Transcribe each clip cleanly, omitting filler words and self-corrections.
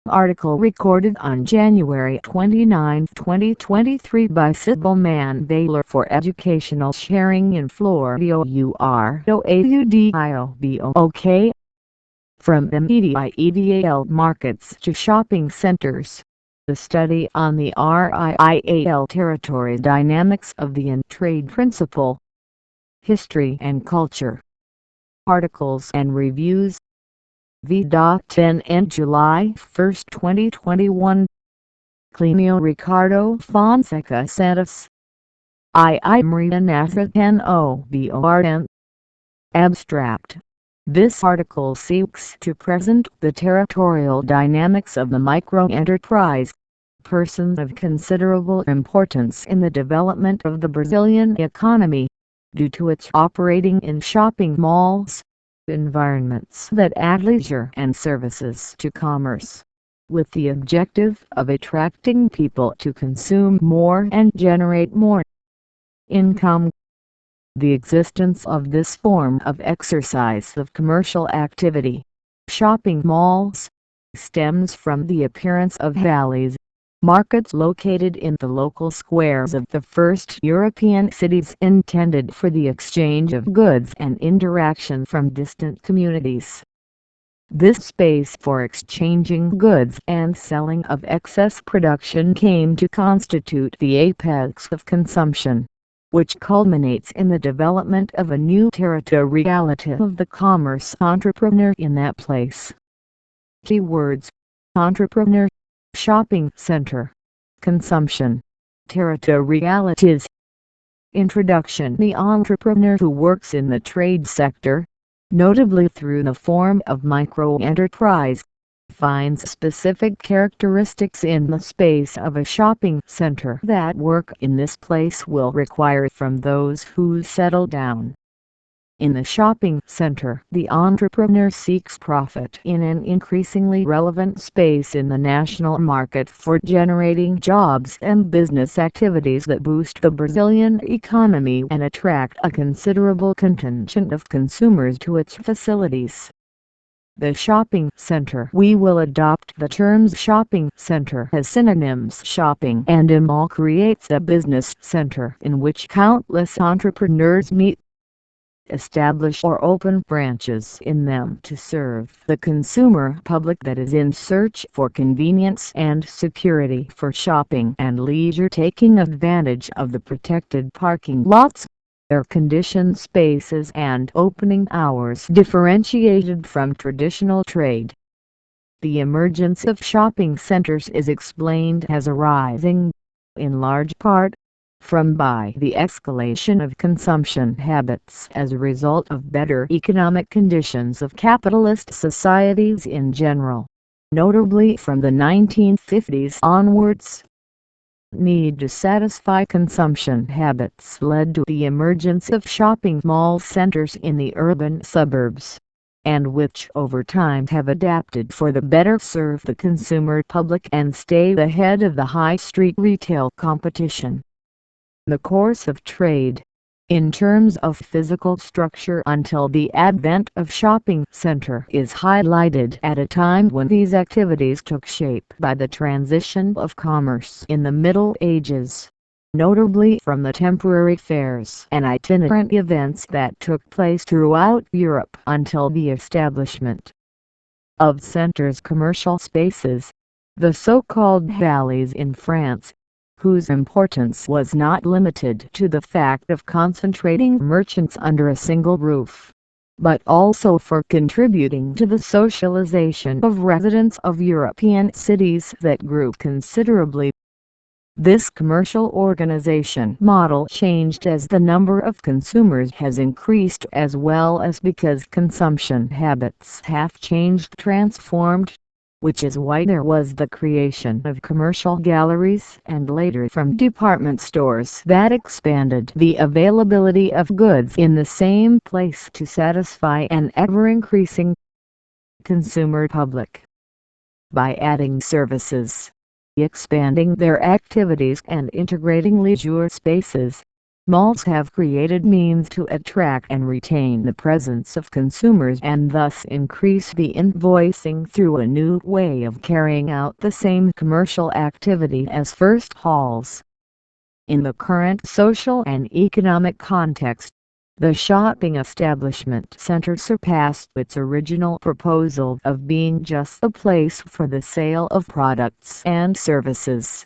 Article recorded on January 29, 2023 by Sybil Mann Baylor for educational sharing in Flor de Ouro. From the MEDIAL markets to shopping centers. The study on the RIAL territory dynamics of the in-trade principle. History and culture. Articles and reviews. V.10 and July 1, 2021. Clenio Ricardo Fonseca Santos. Maria Nathan Oborn. Abstract. This article seeks to present the territorial dynamics of the microenterprise, person of considerable importance in the development of the Brazilian economy, due to its operating in shopping malls, environments that add leisure and services to commerce, with the objective of attracting people to consume more and generate more income. The existence of this form of exercise of commercial activity, shopping malls, stems from the appearance of valleys, markets located in the local squares of the first European cities intended for the exchange of goods and interaction from distant communities. This space for exchanging goods and selling of excess production came to constitute the apex of consumption, which culminates in the development of a new territoriality of the commerce entrepreneur in that place. Keywords: entrepreneur, shopping center, consumption, territorialities. Introduction: the entrepreneur who works in the trade sector, notably through the form of microenterprise, finds specific characteristics in the space of a shopping center that work in this place will require from those who settle down. In the shopping center, the entrepreneur seeks profit in an increasingly relevant space in the national market for generating jobs and business activities that boost the Brazilian economy and attract a considerable contingent of consumers to its facilities. The shopping center. We will adopt the terms shopping center as synonyms. Shopping and a mall creates a business center in which countless entrepreneurs meet, establish or open branches in them to serve the consumer public that is in search for convenience and security for shopping and leisure, taking advantage of the protected parking lots, air-conditioned spaces and opening hours differentiated from traditional trade. The emergence of shopping centers is explained as arising, in large part, from the escalation of consumption habits as a result of better economic conditions of capitalist societies in general, notably from the 1950s onwards. Need to satisfy consumption habits led to the emergence of shopping mall centers in the urban suburbs, and which over time have adapted for the better serve the consumer public and stay ahead of the high street retail competition. The course of trade, in terms of physical structure until the advent of shopping center, is highlighted at a time when these activities took shape by the transition of commerce in the Middle Ages, notably from the temporary fairs and itinerant events that took place throughout Europe until the establishment of centers, commercial spaces, the so-called valleys in France, whose importance was not limited to the fact of concentrating merchants under a single roof, but also for contributing to the socialization of residents of European cities that grew considerably. This commercial organization model changed as the number of consumers has increased, as well as because consumption habits have transformed, which is why there was the creation of commercial galleries and later from department stores that expanded the availability of goods in the same place to satisfy an ever-increasing consumer public. By adding services, expanding their activities and integrating leisure spaces, Malls have created means to attract and retain the presence of consumers and thus increase the invoicing through a new way of carrying out the same commercial activity as first halls. In the current social and economic context, the shopping establishment center surpassed its original proposal of being just a place for the sale of products and services.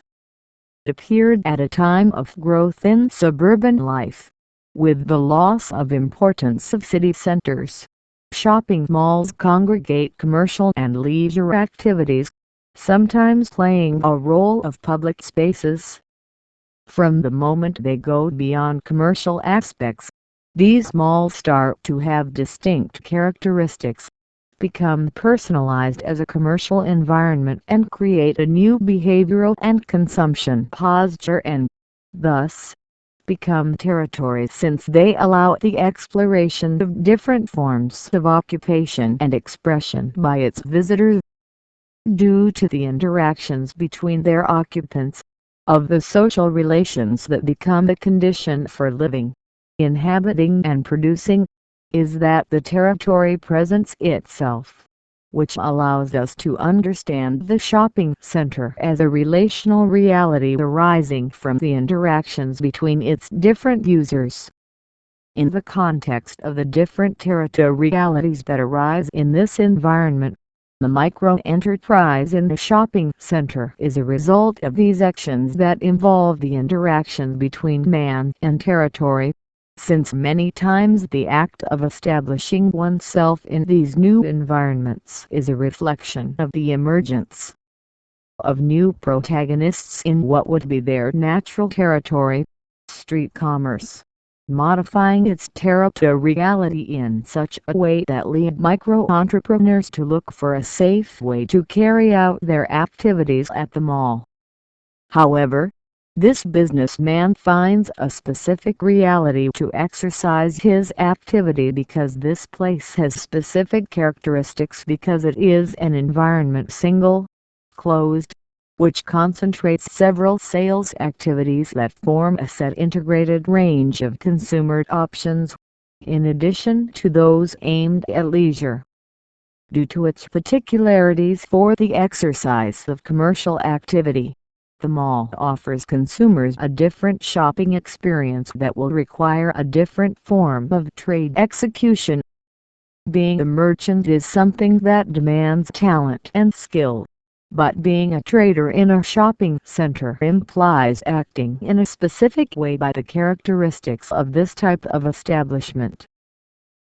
It appeared at a time of growth in suburban life. With the loss of importance of city centers, shopping malls congregate commercial and leisure activities, sometimes playing a role of public spaces. From the moment they go beyond commercial aspects, these malls start to have distinct characteristics, become personalized as a commercial environment and create a new behavioral and consumption posture and, thus, become territories since they allow the exploration of different forms of occupation and expression by its visitors. Due to the interactions between their occupants, of the social relations that become a condition for living, inhabiting and producing, is that the territory presents itself, which allows us to understand the shopping center as a relational reality arising from the interactions between its different users. In the context of the different territorialities that arise in this environment, the microenterprise in the shopping center is a result of these actions that involve the interaction between man and territory, since many times the act of establishing oneself in these new environments is a reflection of the emergence of new protagonists in what would be their natural territory, street commerce, modifying its territoriality in such a way that lead micro-entrepreneurs to look for a safe way to carry out their activities at the mall. However, this businessman finds a specific reality to exercise his activity because this place has specific characteristics because it is an environment single, closed, which concentrates several sales activities that form a set integrated range of consumer options, in addition to those aimed at leisure. Due to its particularities for the exercise of commercial activity, the mall offers consumers a different shopping experience that will require a different form of trade execution. Being a merchant is something that demands talent and skill. But being a trader in a shopping center implies acting in a specific way by the characteristics of this type of establishment.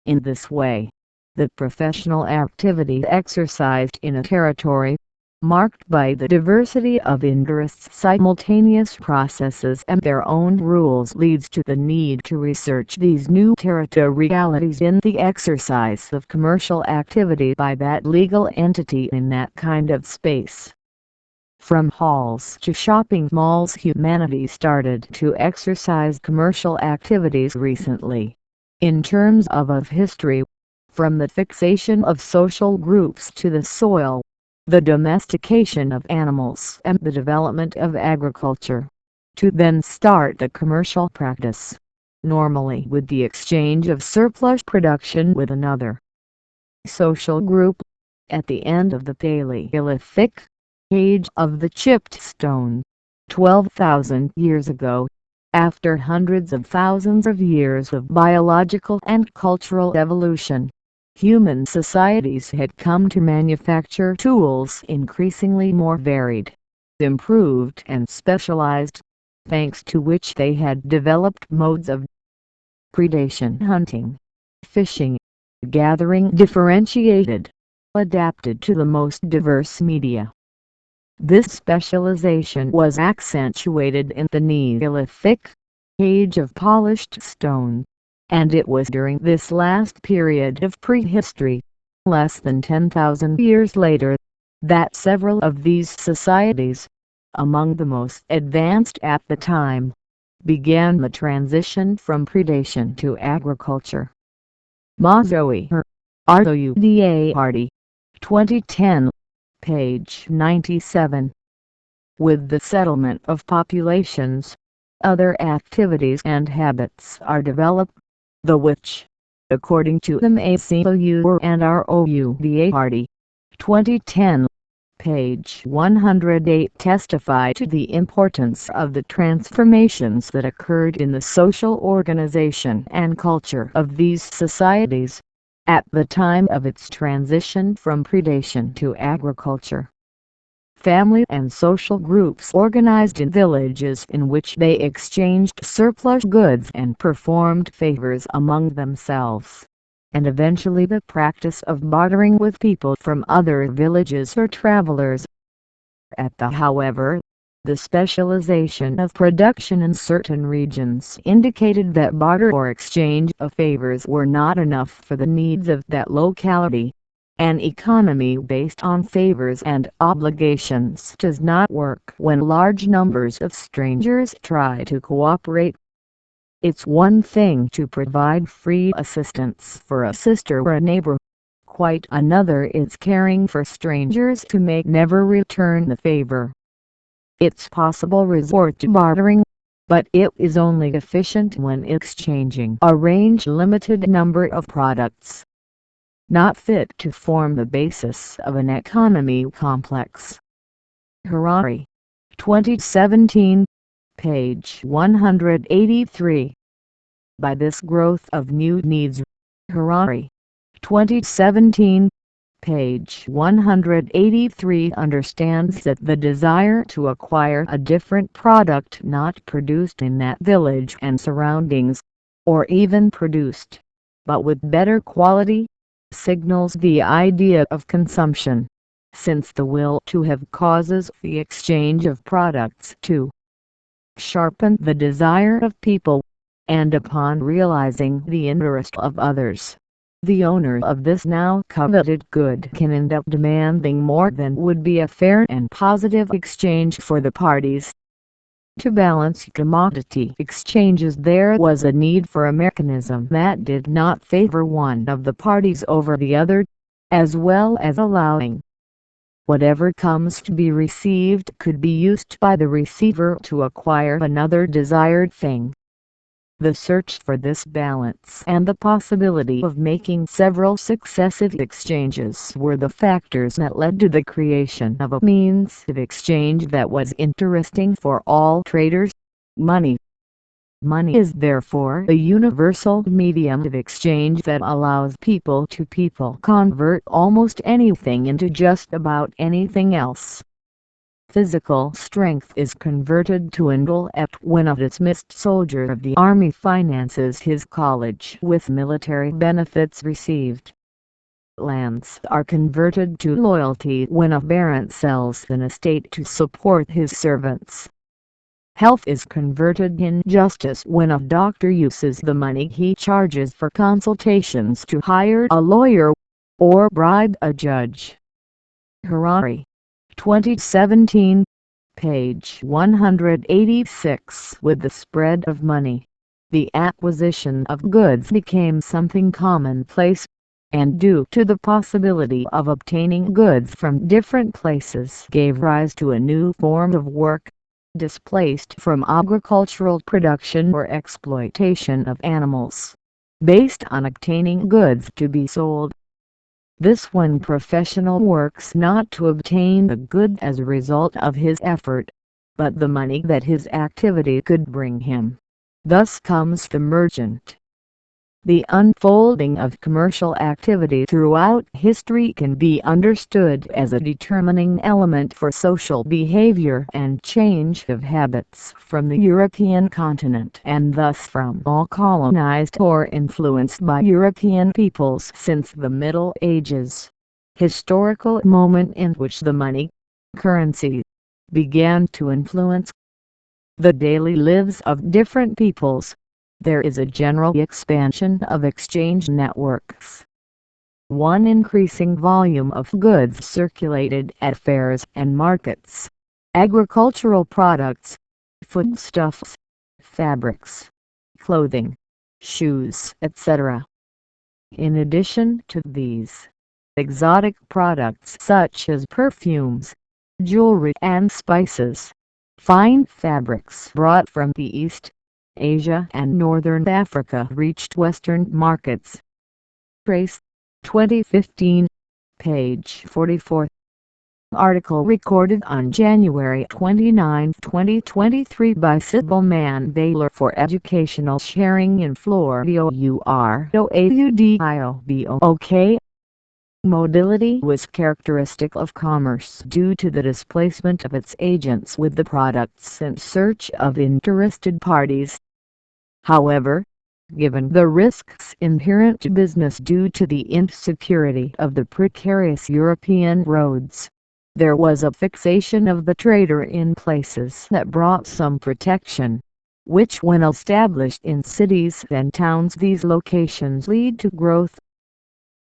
In this way, the professional activity exercised in a territory, marked by the diversity of interests, simultaneous processes and their own rules, leads to the need to research these new territorialities in the exercise of commercial activity by that legal entity in that kind of space. From halls to shopping malls, humanity started to exercise commercial activities recently. In terms of history, from the fixation of social groups to the soil, the domestication of animals and the development of agriculture, to then start the commercial practice, normally with the exchange of surplus production with another social group. At the end of the Paleolithic age of the chipped stone, 12,000 years ago, after hundreds of thousands of years of biological and cultural evolution, human societies had come to manufacture tools increasingly more varied, improved and specialized, thanks to which they had developed modes of predation, hunting, fishing, gathering differentiated, adapted to the most diverse media. This specialization was accentuated in the Neolithic age of polished stone, and it was during this last period of prehistory, less than 10,000 years later, that several of these societies, among the most advanced at the time, began the transition from predation to agriculture. Mazoe, Arthouda Hardy, 2010, page 97. With the settlement of populations, other activities and habits are developed, the which, according to the McClure and Rouva Hardy, 2010, page 108, testify to the importance of the transformations that occurred in the social organization and culture of these societies at the time of its transition from predation to agriculture. Family and social groups organized in villages in which they exchanged surplus goods and performed favors among themselves, and eventually the practice of bartering with people from other villages or travelers. However, the specialization of production in certain regions indicated that barter or exchange of favors were not enough for the needs of that locality. An economy based on favors and obligations does not work when large numbers of strangers try to cooperate. It's one thing to provide free assistance for a sister or a neighbor. Quite another is caring for strangers to make never return the favor. It's possible resort to bartering, but it is only efficient when exchanging a range-limited number of products, not fit to form the basis of an economy complex. Harari, 2017, page 183. By this growth of new needs, Harari, 2017, page 183, understands that the desire to acquire a different product not produced in that village and surroundings, or even produced, but with better quality, signals the idea of consumption, since the will to have causes the exchange of products to sharpen the desire of people, and upon realizing the interest of others, the owner of this now coveted good can end up demanding more than would be a fair and positive exchange for the parties. To balance commodity exchanges, there was a need for a mechanism that did not favor one of the parties over the other, as well as allowing whatever comes to be received could be used by the receiver to acquire another desired thing. The search for this balance and the possibility of making several successive exchanges were the factors that led to the creation of a means of exchange that was interesting for all traders: money. Money is therefore a universal medium of exchange that allows people to convert almost anything into just about anything else. Physical strength is converted to intellect when a dismissed soldier of the army finances his college with military benefits received. Lands are converted to loyalty when a baron sells an estate to support his servants. Health is converted in justice when a doctor uses the money he charges for consultations to hire a lawyer or bribe a judge. Harari, 2017, page 186. With the spread of money, the acquisition of goods became something commonplace, and due to the possibility of obtaining goods from different places gave rise to a new form of work, displaced from agricultural production or exploitation of animals, based on obtaining goods to be sold. This one professional works not to obtain the good as a result of his effort, but the money that his activity could bring him. Thus comes the merchant. The unfolding of commercial activity throughout history can be understood as a determining element for social behavior and change of habits from the European continent, and thus from all colonized or influenced by European peoples since the Middle Ages, historical moment in which the money, currency, began to influence the daily lives of different peoples. There is a general expansion of exchange networks. One increasing volume of goods circulated at fairs and markets. Agricultural products, foodstuffs, fabrics, clothing, shoes, etc. In addition to these, exotic products such as perfumes, jewelry and spices, Fine fabrics brought from the East Asia and Northern Africa reached Western markets. Trace 2015, page 44. Article recorded on January 29, 2023 by Sybil Mann Baylor for educational sharing in Flor de Ouro. Mobility was characteristic of commerce due to the displacement of its agents with the products in search of interested parties. However, given the risks inherent to business due to the insecurity of the precarious European roads, there was a fixation of the trader in places that brought some protection, which when established in cities and towns, these locations lead to growth.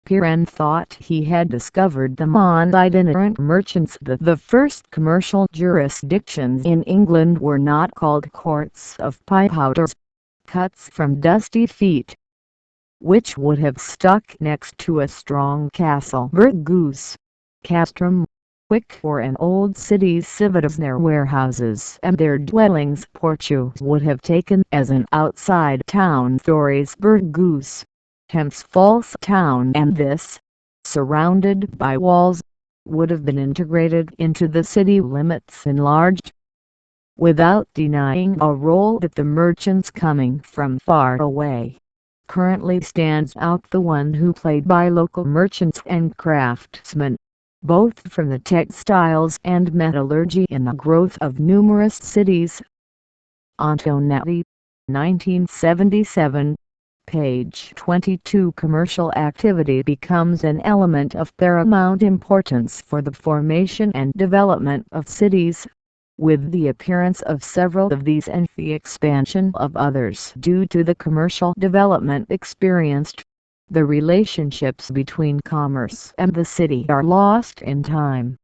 Piran thought he had discovered the non-itinerant merchants. The first commercial jurisdictions in England were not called courts of powders, cuts from dusty feet, which would have stuck next to a strong castle. Burgos, castrum, quick for an old city's civets, their warehouses and their dwellings. Portu would have taken as an outside town. Stories Burgos, hence false town, and this, surrounded by walls, would have been integrated into the city limits enlarged, without denying a role that the merchants coming from far away. Currently stands out the one who played by local merchants and craftsmen, both from the textiles and metallurgy in the growth of numerous cities. Antonetti, 1977, page 22. Commercial activity becomes an element of paramount importance for the formation and development of cities, with the appearance of several of these and the expansion of others due to the commercial development experienced. The relationships between commerce and the city are lost in time.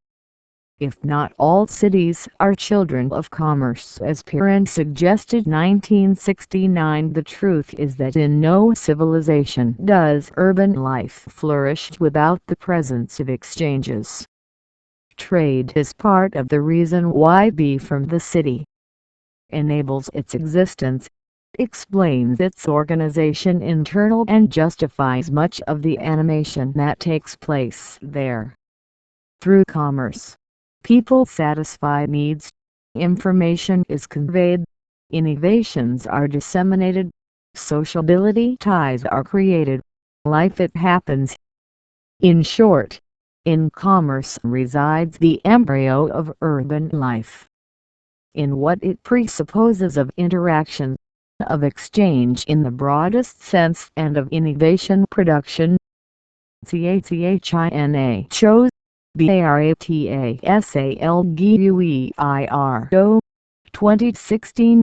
If not all cities are children of commerce, as Piran suggested 1969, the truth is that in no civilization does urban life flourish without the presence of exchanges. Trade is part of the reason why B from the city enables its existence, explains its organization internal, and justifies much of the animation that takes place there. Through commerce, people satisfy needs, information is conveyed, innovations are disseminated, sociability ties are created, life it happens. In short, in commerce resides the embryo of urban life. In what it presupposes of interaction, of exchange in the broadest sense, and of innovation production. China chose BARATASALGUEIR 2016,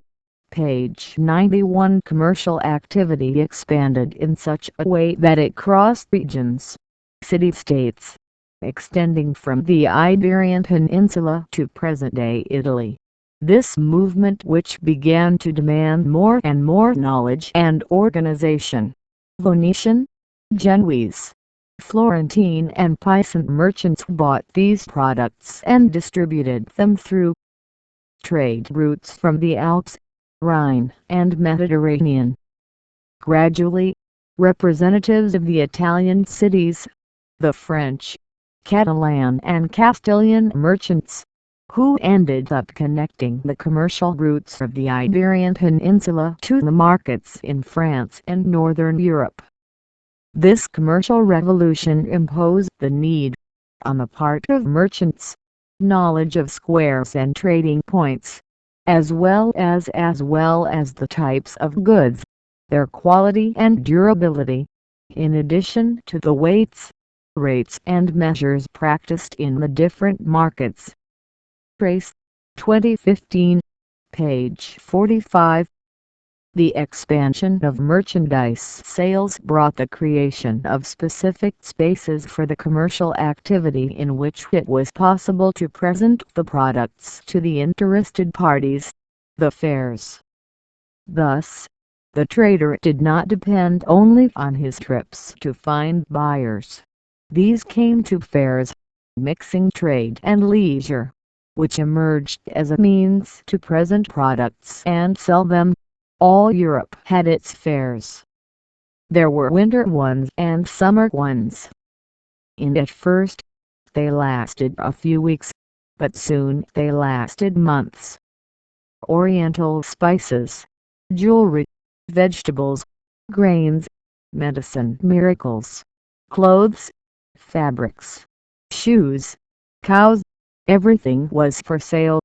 page 91. Commercial activity expanded in such a way that it crossed regions, city-states, extending from the Iberian Peninsula to present-day Italy. This movement, which began to demand more and more knowledge and organization, Venetian, Genoese, Florentine and Pisan merchants bought these products and distributed them through trade routes from the Alps, Rhine and Mediterranean. Gradually, representatives of the Italian cities, the French, Catalan and Castilian merchants, who ended up connecting the commercial routes of the Iberian Peninsula to the markets in France and Northern Europe. This commercial revolution imposed the need, on the part of merchants, knowledge of squares and trading points, as well as the types of goods, their quality and durability, in addition to the weights, rates and measures practiced in the different markets. Trace 2015, page 45. The expansion of merchandise sales brought the creation of specific spaces for the commercial activity in which it was possible to present the products to the interested parties, the fairs. Thus, the trader did not depend only on his trips to find buyers. These came to fairs, mixing trade and leisure. which emerged as a means to present products and sell them. All Europe had its fairs. There were winter ones and summer ones. At first, they lasted a few weeks, but soon they lasted months. Oriental spices, jewelry, vegetables, grains, medicine miracles, clothes, fabrics, shoes, cows, everything was for sale.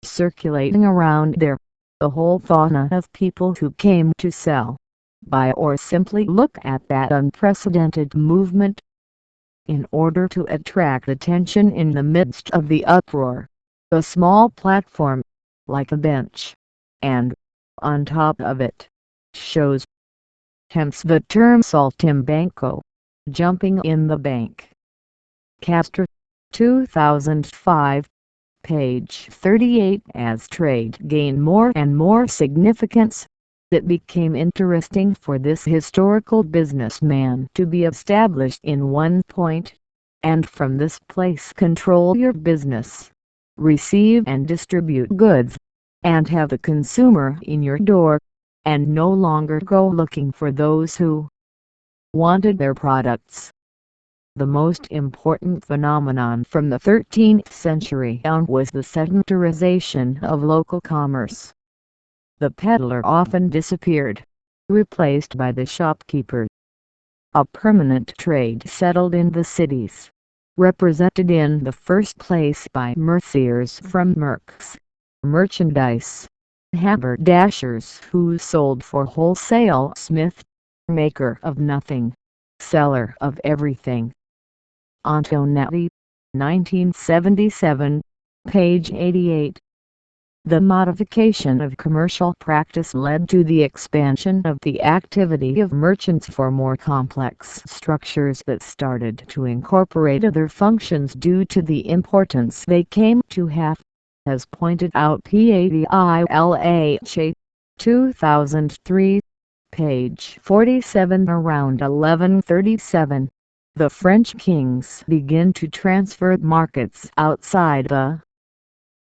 Circulating around there, the whole fauna of people who came to sell, buy or simply look at that unprecedented movement. In order to attract attention in the midst of the uproar, a small platform, like a bench, and, on top of it, shows. Hence the term saltimbanco, jumping in the bank. Castor, 2005, page 38. As trade gained more and more significance, it became interesting for this historical businessman to be established in one point, and from this place control your business, receive and distribute goods, and have the consumer in your door, and no longer go looking for those who wanted their products. The most important phenomenon from the 13th century on was the sedentarization of local commerce. The peddler often disappeared, replaced by the shopkeeper. A permanent trade settled in the cities, represented in the first place by merciers from mercs, merchandise, haberdashers who sold for wholesale, smith, maker of nothing, seller of everything. Antonetti, 1977, page 88. The modification of commercial practice led to the expansion of the activity of merchants for more complex structures that started to incorporate other functions due to the importance they came to have, as pointed out Padilha, 2003, page 47. Around 1137, the French kings begin to transfer markets outside the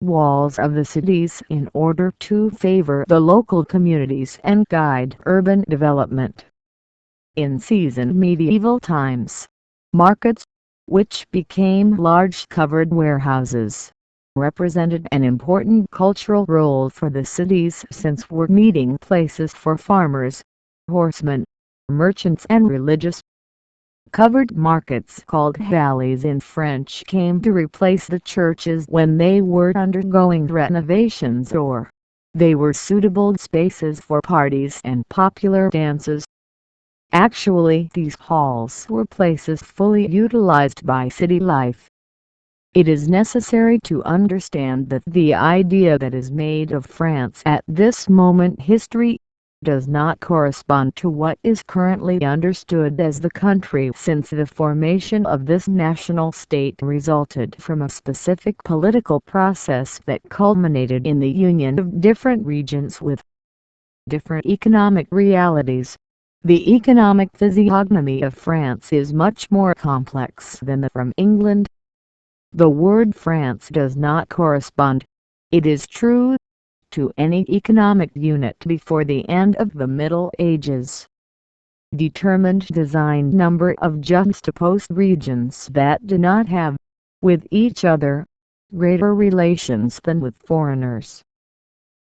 walls of the cities in order to favor the local communities and guide urban development. In seasoned medieval times, markets, which became large covered warehouses, represented an important cultural role for the cities since were meeting places for farmers, horsemen, merchants and religious. Covered markets called valleys in French came to replace the churches when they were undergoing renovations or they were suitable spaces for parties and popular dances. Actually, these halls were places fully utilized by city life. It is necessary to understand that the idea that is made of France at this moment history does not correspond to what is currently understood as the country, since the formation of this national state resulted from a specific political process that culminated in the union of different regions with different economic realities. The economic physiognomy of France is much more complex than the from England. The word France does not correspond, it is true, to any economic unit before the end of the Middle Ages. Determined design number of juxtaposed regions that do not have, with each other, greater relations than with foreigners.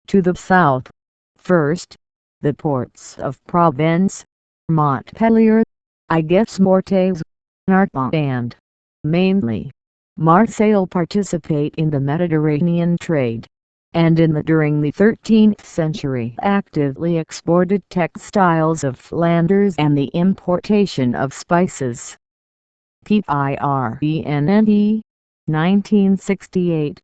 To the south, first, the ports of Provence, Montpellier, Aigues-Mortes, Narbonne and, mainly, Marseille participate in the Mediterranean trade, and during the 13th century actively exported textiles of Flanders and the importation of spices. Pirenne, 1968,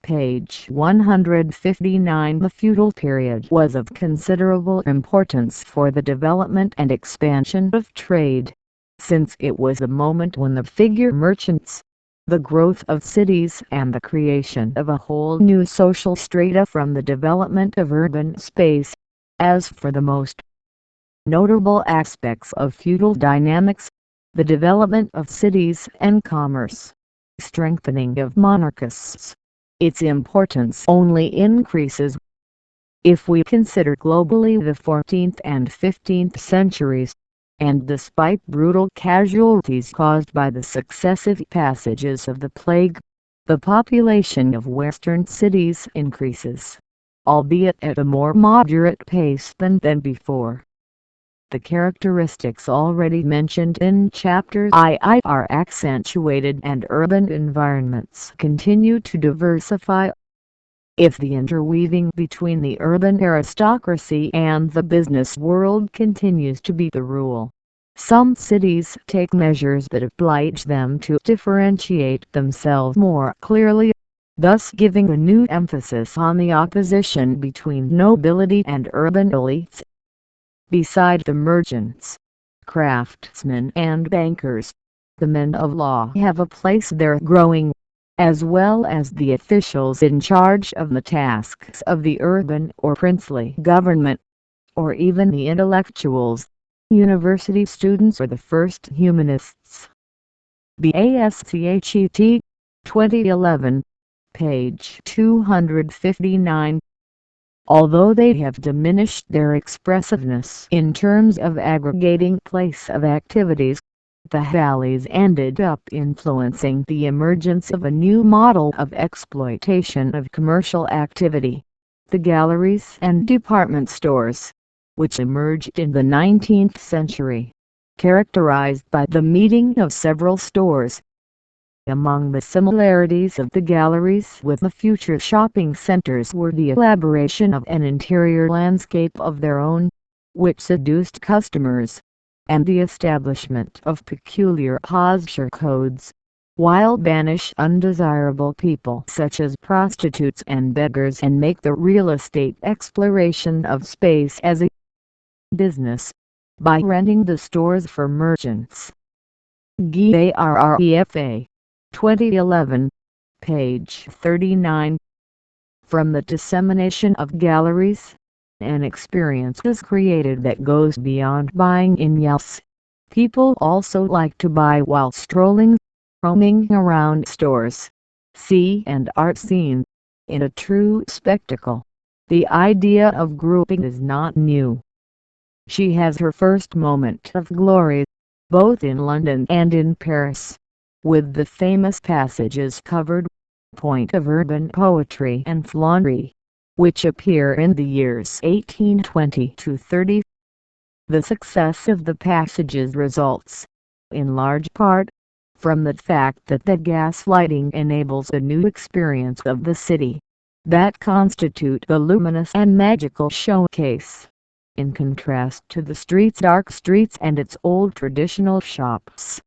page 159. The feudal period was of considerable importance for the development and expansion of trade, since it was the moment when the figure merchants, the growth of cities and the creation of a whole new social strata from the development of urban space. As for the most notable aspects of feudal dynamics, the development of cities and commerce, strengthening of monarchists, its importance only increases. If we consider globally the 14th and 15th centuries, and despite brutal casualties caused by the successive passages of the plague, the population of Western cities increases, albeit at a more moderate pace than before. The characteristics already mentioned in Chapter II are accentuated and urban environments continue to diversify. If the interweaving between the urban aristocracy and the business world continues to be the rule, some cities take measures that oblige them to differentiate themselves more clearly, thus giving a new emphasis on the opposition between nobility and urban elites. Beside the merchants, craftsmen and bankers, the men of law have a place there growing, as well as the officials in charge of the tasks of the urban or princely government, or even the intellectuals, university students or the first humanists. BASCHET, 2011, page 259. Although they have diminished their expressiveness in terms of aggregating place of activities, the valleys ended up influencing the emergence of a new model of exploitation of commercial activity, the galleries and department stores, which emerged in the 19th century, characterized by the meeting of several stores. Among the similarities of the galleries with the future shopping centers were the elaboration of an interior landscape of their own, which seduced customers, and the establishment of peculiar posture codes, while banish undesirable people such as prostitutes and beggars and make the real estate exploration of space as a business, by renting the stores for merchants. GARREFA, 2011, page 39. From the dissemination of galleries, an experience is created that goes beyond buying in Yes. People also like to buy while strolling, roaming around stores, sea and art scene. In a true spectacle, the idea of grouping is not new. She has her first moment of glory, both in London and in Paris, with the famous passages covered, point of urban poetry and flânerie, which appear in the years 1820–30. The success of the passages results, in large part, from the fact that the gas lighting enables a new experience of the city, that constitute the luminous and magical showcase, in contrast to the street's dark streets and its old traditional shops.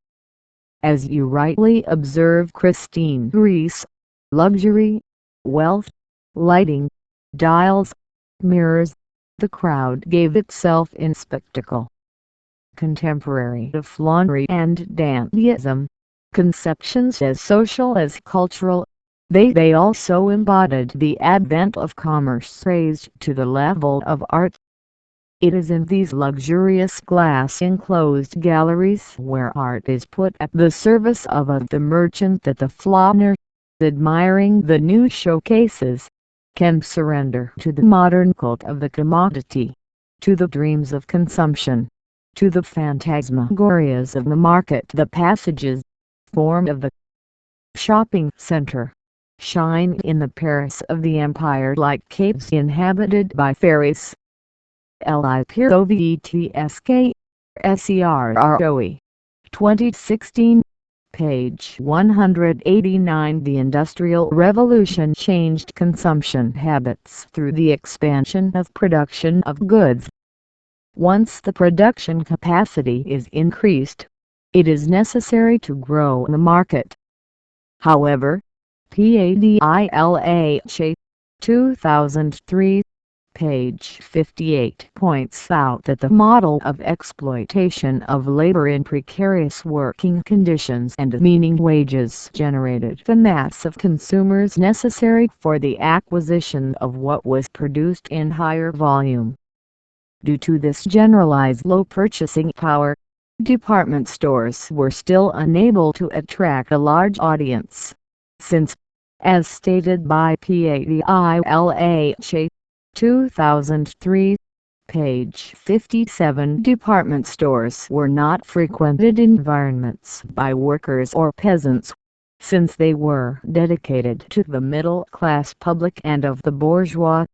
As you rightly observe, Christine Rees, luxury, wealth, lighting, dials, mirrors, the crowd gave itself in spectacle. Contemporary to flânerie and dandyism, conceptions as social as cultural, they also embodied the advent of commerce raised to the level of art. It is in these luxurious glass-enclosed galleries where art is put at the service of the merchant that the flâner, admiring the new showcases, can surrender to the modern cult of the commodity, to the dreams of consumption, to the phantasmagorias of the market. The passages, formed of the shopping center, shine in the Paris of the Empire like caves inhabited by fairies. LIPOVETSK, SERROE, 2016, page 189. The Industrial Revolution changed consumption habits through the expansion of production of goods. Once the production capacity is increased, it is necessary to grow the market. However, PADILAH, 2003, page 58, points out that the model of exploitation of labor in precarious working conditions and meaning wages generated the mass of consumers necessary for the acquisition of what was produced in higher volume. Due to this generalized low purchasing power, department stores were still unable to attract a large audience, since, as stated by PADILHA 2003. Page 57. Department stores were not frequented environments by workers or peasants, since they were dedicated to the middle-class public and of the bourgeois.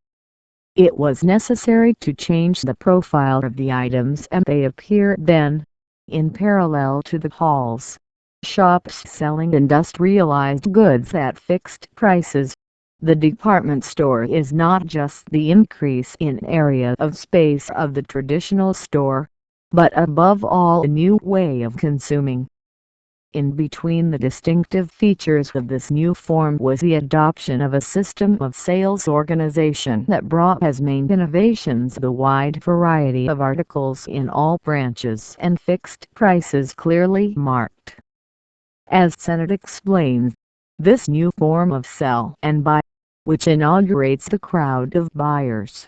It was necessary to change the profile of the items, and they appear then, in parallel to the halls, shops selling industrialized goods at fixed prices. The department store is not just the increase in area of space of the traditional store, but above all a new way of consuming. In between the distinctive features of this new form was the adoption of a system of sales organization that brought as main innovations the wide variety of articles in all branches and fixed prices clearly marked. As Sennett explains, this new form of sell and buy, which inaugurates the crowd of buyers,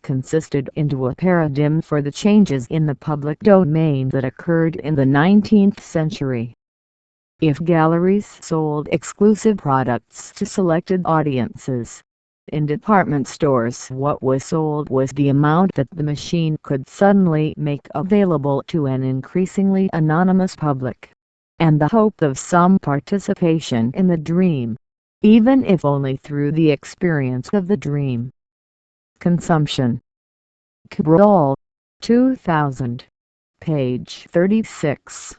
consisted into a paradigm for the changes in the public domain that occurred in the 19th century. If galleries sold exclusive products to selected audiences, in department stores what was sold was the amount that the machine could suddenly make available to an increasingly anonymous public, and the hope of some participation in the dream, even if only through the experience of the dream. Consumption. Cabral, 2000. Page 36.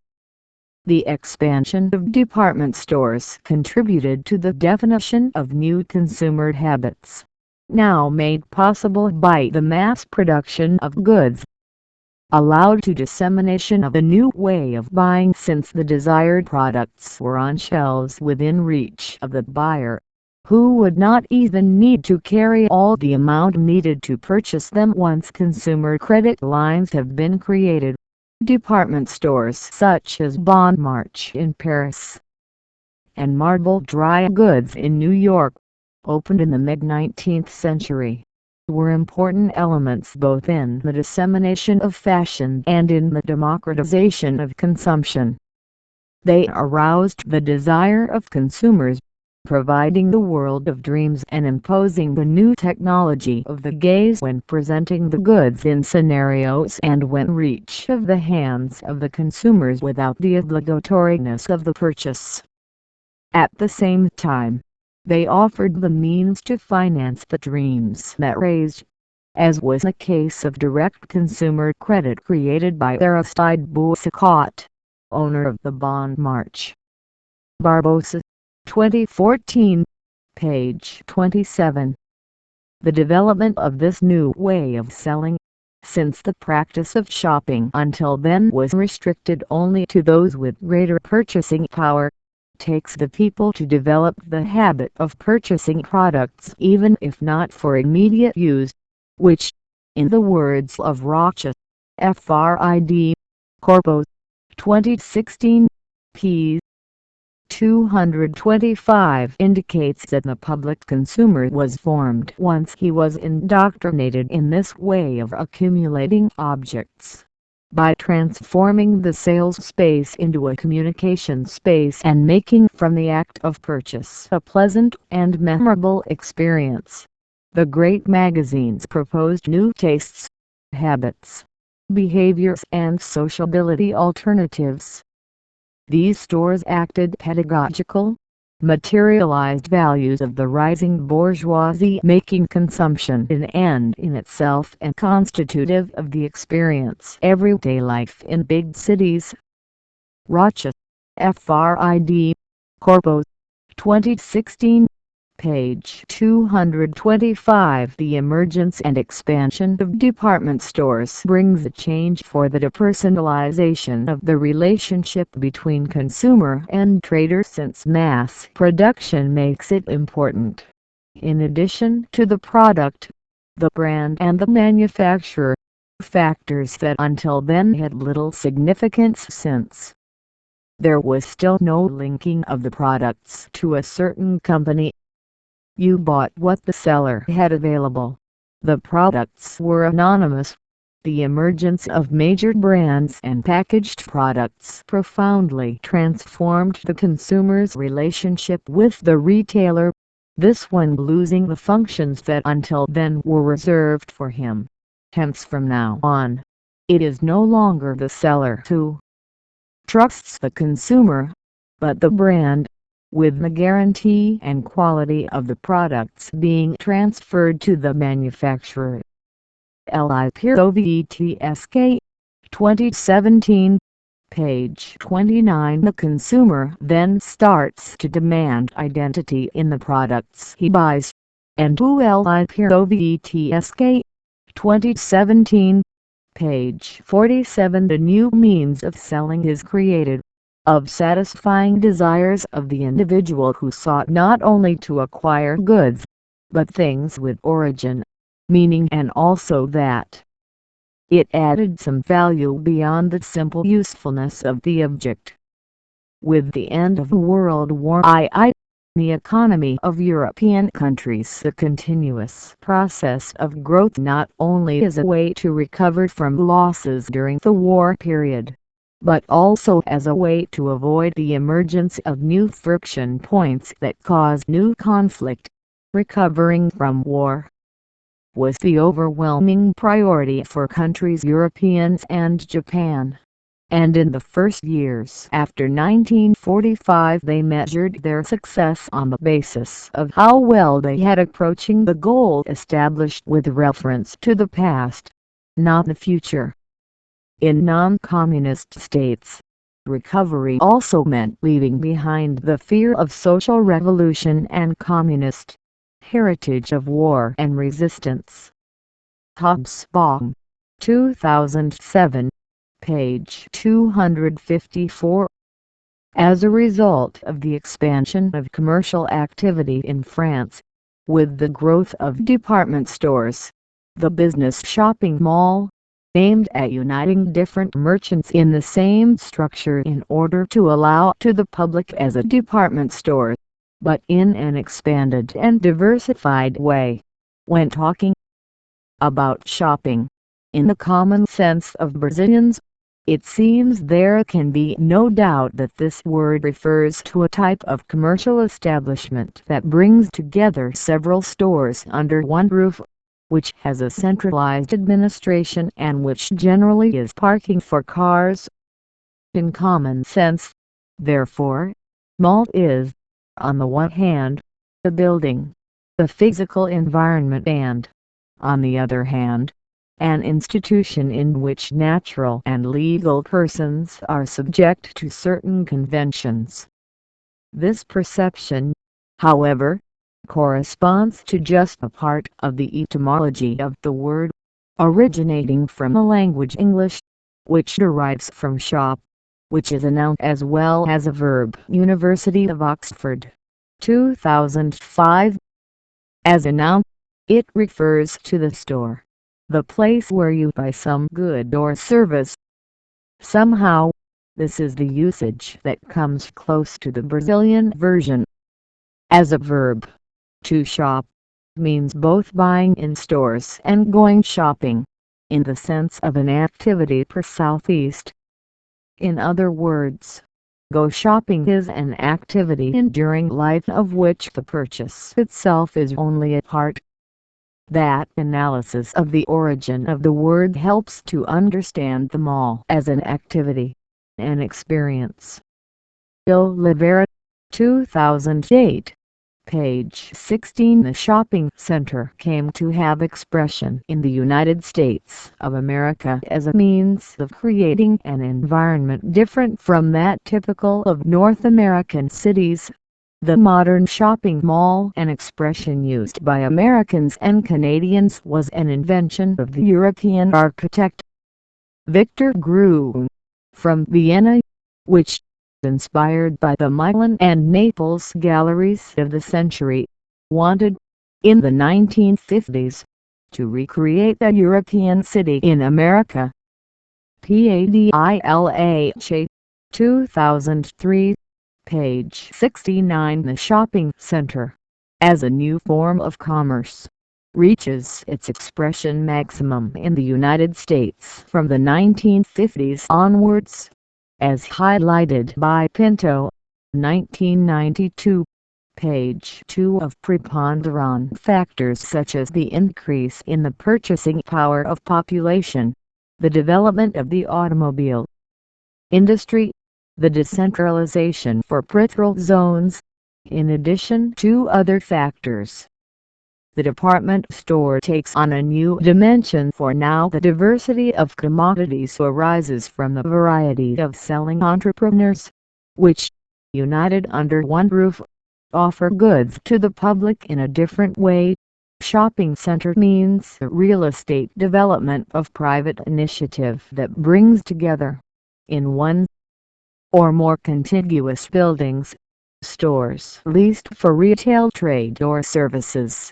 The expansion of department stores contributed to the definition of new consumer habits, now made possible by the mass production of goods, allowed to dissemination of a new way of buying since the desired products were on shelves within reach of the buyer, who would not even need to carry all the amount needed to purchase them once consumer credit lines have been created. Department stores such as Bon Marché in Paris and Marble Dry Goods in New York, opened in the mid-19th century, were important elements both in the dissemination of fashion and in the democratization of consumption. They aroused the desire of consumers, providing the world of dreams and imposing the new technology of the gaze when presenting the goods in scenarios and when reach of the hands of the consumers without the obligatoriness of the purchase. At the same time, they offered the means to finance the dreams that raised, as was the case of direct consumer credit created by Aristide Boucicaut, owner of the Bon Marché. Barbosa, 2014. Page 27. The development of this new way of selling, since the practice of shopping until then was restricted only to those with greater purchasing power, takes the people to develop the habit of purchasing products even if not for immediate use, which, in the words of Rocha, Frid. Corpus, 2016, p. 225, indicates that the public consumer was formed once he was indoctrinated in this way of accumulating objects, by transforming the sales space into a communication space and making from the act of purchase a pleasant and memorable experience. The great magazines proposed new tastes, habits, behaviors and sociability alternatives. These stores acted pedagogical, materialized values of the rising bourgeoisie, making consumption an end in itself and constitutive of the experience everyday life in big cities. Rocha, Frid. Corpus, 2016, page 225. The emergence and expansion of department stores brings a change for the depersonalization of the relationship between consumer and trader, since mass production makes it important, in addition to the product, the brand and the manufacturer, factors that until then had little significance, since there was still no linking of the products to a certain company. You bought what the seller had available. The products were anonymous. The emergence of major brands and packaged products profoundly transformed the consumer's relationship with the retailer. this one losing the functions that until then were reserved for him. Hence from now on, it is no longer the seller who trusts the consumer, but the brand, with the guarantee and quality of the products being transferred to the manufacturer. LIPOVETSK 2017, page 29. The consumer then starts to demand identity in the products he buys, and to LIPOVETSK 2017, page 47. The new means of selling is created, of satisfying desires of the individual who sought not only to acquire goods, but things with origin, meaning, and also that it added some value beyond the simple usefulness of the object. With the end of World War II, the economy of European countries, the continuous process of growth not only is a way to recover from losses during the war period, but also as a way to avoid the emergence of new friction points that cause new conflict. Recovering from war was the overwhelming priority for countries Europeans and Japan, and in the first years after 1945 they measured their success on the basis of how well they had approaching the goal established with reference to the past, not the future. In non-communist states, recovery also meant leaving behind the fear of social revolution and communist heritage of war and resistance. Hobsbawm, 2007, page 254. As a result of the expansion of commercial activity in France, with the growth of department stores, the business shopping mall, aimed at uniting different merchants in the same structure in order to allow to the public as a department store, but in an expanded and diversified way. When talking about shopping, in the common sense of Brazilians, it seems there can be no doubt that this word refers to a type of commercial establishment that brings together several stores under one roof, which has a centralized administration and which generally is parking for cars. In common sense, therefore, mall is, on the one hand, the building, the physical environment, and, on the other hand, an institution in which natural and legal persons are subject to certain conventions. This perception, however, corresponds to just a part of the etymology of the word, originating from the language English, which derives from shop, which is a noun as well as a verb. University of Oxford, 2005. As a noun, it refers to the store, the place where you buy some good or service. Somehow, this is the usage that comes close to the Brazilian version. As a verb, to shop means both buying in stores and going shopping, in the sense of an activity per southeast. In other words, go shopping is an activity enduring life of which the purchase itself is only a part. That analysis of the origin of the word helps to understand the mall as an activity, an experience. Oliveira, 2008, page 16. The shopping center came to have expression in the United States of America as a means of creating an environment different from that typical of North American cities. The modern shopping mall, an expression used by Americans and Canadians, was an invention of the European architect Victor Gruen, from Vienna, which, inspired by the Milan and Naples galleries of the century, wanted, in the 1950s, to recreate a European city in America. Padilha, 2003, page 69. The shopping center, as a new form of commerce, reaches its expression maximum in the United States from the 1950s onwards, as highlighted by Pinto, 1992, Page 2 of preponderant factors such as the increase in the purchasing power of population, the development of the automobile industry, the decentralization for peripheral zones, in addition to other factors. The department store takes on a new dimension, for now the diversity of commodities arises from the variety of selling entrepreneurs, which, united under one roof, offer goods to the public in a different way. Shopping center means a real estate development of private initiative that brings together, in one or more contiguous buildings, stores leased for retail trade or services.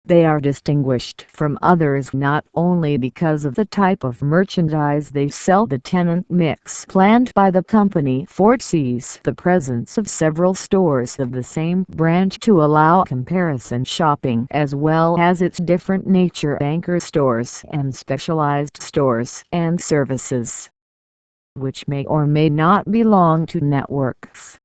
They are distinguished from others not only because of the type of merchandise they sell. The tenant mix planned by the company foresees the presence of several stores of the same brand to allow comparison shopping, as well as its different nature: anchor stores and specialized stores and services, which may or may not belong to networks.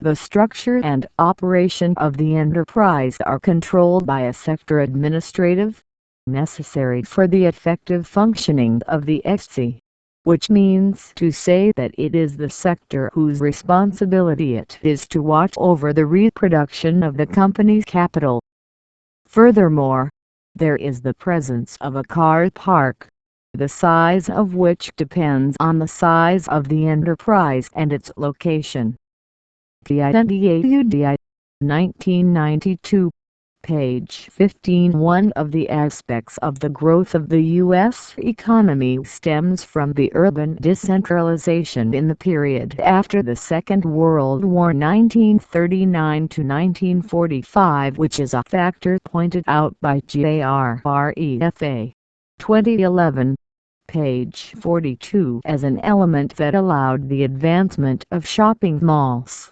The structure and operation of the enterprise are controlled by a sector administrative, necessary for the effective functioning of the SC, which means to say that it is the sector whose responsibility it is to watch over the reproduction of the company's capital. Furthermore, there is the presence of a car park, the size of which depends on the size of the enterprise and its location. TERRITORIAL 1992, page 15. One of the aspects of the growth of the U.S. economy stems from the urban decentralization in the period after the Second World War 1939 to 1945, which is a factor pointed out by JRREFA 2011. Page 42, as an element that allowed the advancement of shopping malls.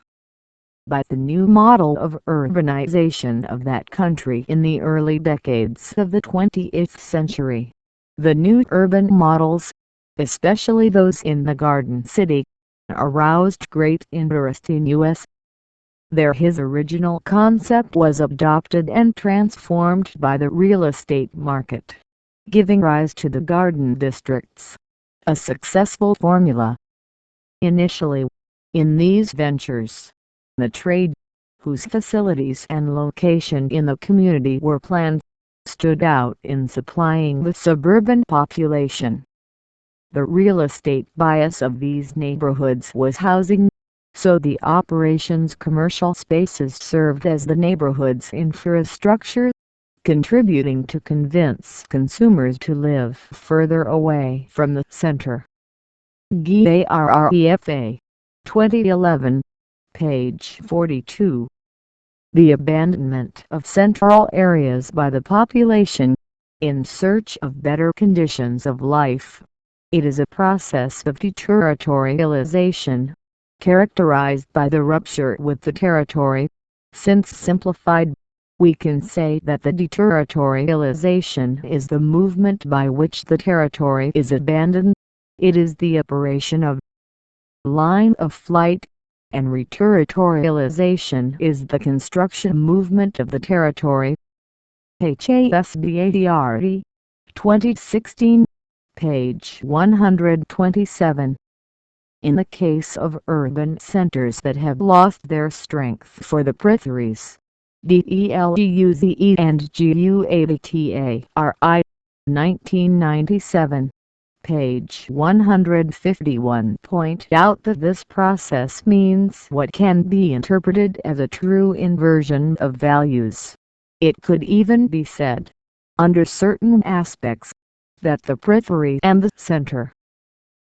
By the new model of urbanization of that country in the early decades of the 20th century, the new urban models, especially those in the Garden City, aroused great interest in U.S. There his original concept was adopted and transformed by the real estate market, giving rise to the garden districts, a successful formula. Initially, in these ventures, the trade, whose facilities and location in the community were planned, stood out in supplying the suburban population. The real estate bias of these neighborhoods was housing, so the operation's commercial spaces served as the neighborhood's infrastructure, contributing to convince consumers to live further away from the center. JRREFA 2011, page 42. The abandonment of central areas by the population, in search of better conditions of life. It is a process of deterritorialization, characterized by the rupture with the territory. Since simplified, we can say that the deterritorialization is the movement by which the territory is abandoned. It is the operation of line of flight, and reterritorialization is the construction movement of the territory. HASBADRE 2016, page 127. In the case of urban centers that have lost their strength for the peripheries, DELGUZE and GUABTARI 1997, page 151, point out that this process means what can be interpreted as a true inversion of values. It could even be said, under certain aspects, that the periphery and the center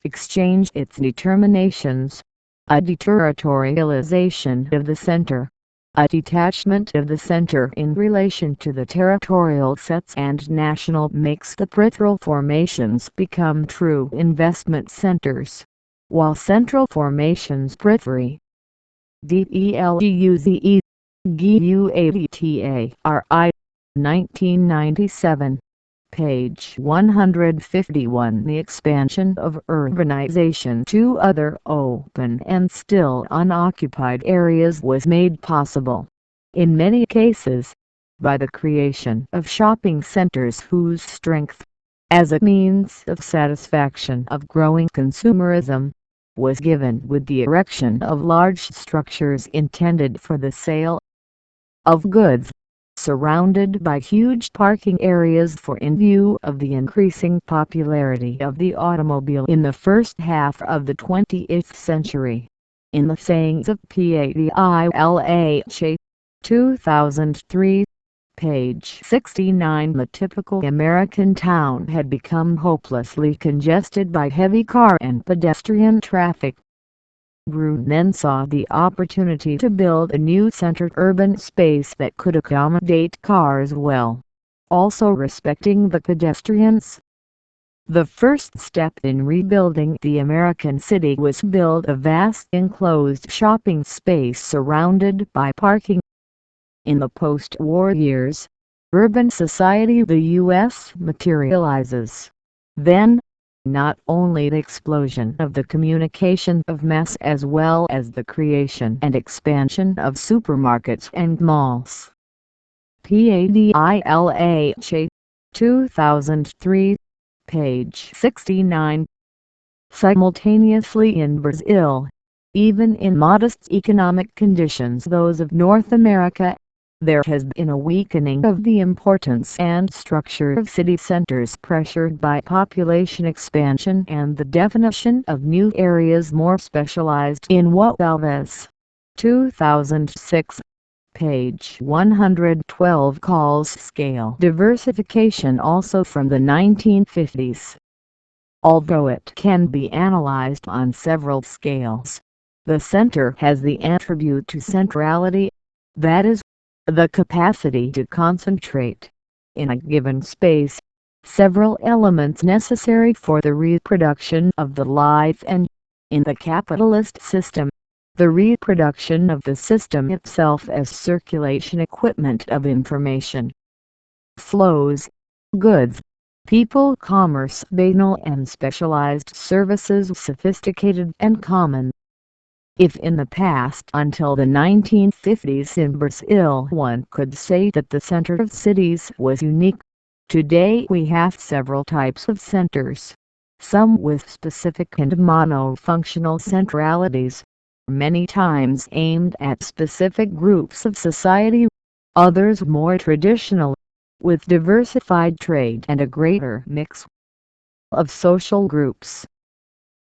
exchange its determinations, a deterritorialization of the center, a detachment of the center in relation to the territorial sets and national makes the peripheral formations become true investment centers, while central formations periphery. DELGUZE GUAVTARI 1997 Page 151. The expansion of urbanization to other open and still unoccupied areas was made possible, in many cases, by the creation of shopping centers whose strength, as a means of satisfaction of growing consumerism, was given with the erection of large structures intended for the sale of goods, surrounded by huge parking areas. For in view of the increasing popularity of the automobile in the first half of the 20th century, in the sayings of Padilha 2003, page 69, the typical American town had become hopelessly congested by heavy car and pedestrian traffic. Gruen then saw the opportunity to build a new centered urban space that could accommodate cars well, also respecting the pedestrians. The first step in rebuilding the American city was to build a vast enclosed shopping space surrounded by parking. In the post-war years, urban society the U.S. materializes. Then, not only the explosion of the communication of mass as well as the creation and expansion of supermarkets and malls. Padilha 2003, page 69. Simultaneously in Brazil, even in modest economic conditions those of North America, there has been a weakening of the importance and structure of city centers pressured by population expansion and the definition of new areas more specialized in what Alves 2006, page 112 calls scale diversification also from the 1950s. Although it can be analyzed on several scales, the center has the attribute to centrality, that is, the capacity to concentrate, in a given space, several elements necessary for the reproduction of the life and, in the capitalist system, the reproduction of the system itself as circulation equipment of information, flows, goods, people, commerce, banal and specialized services, sophisticated and common. If in the past until the 1950s in Brazil one could say that the center of cities was unique, today we have several types of centers, some with specific and monofunctional centralities, many times aimed at specific groups of society, others more traditional, with diversified trade and a greater mix of social groups.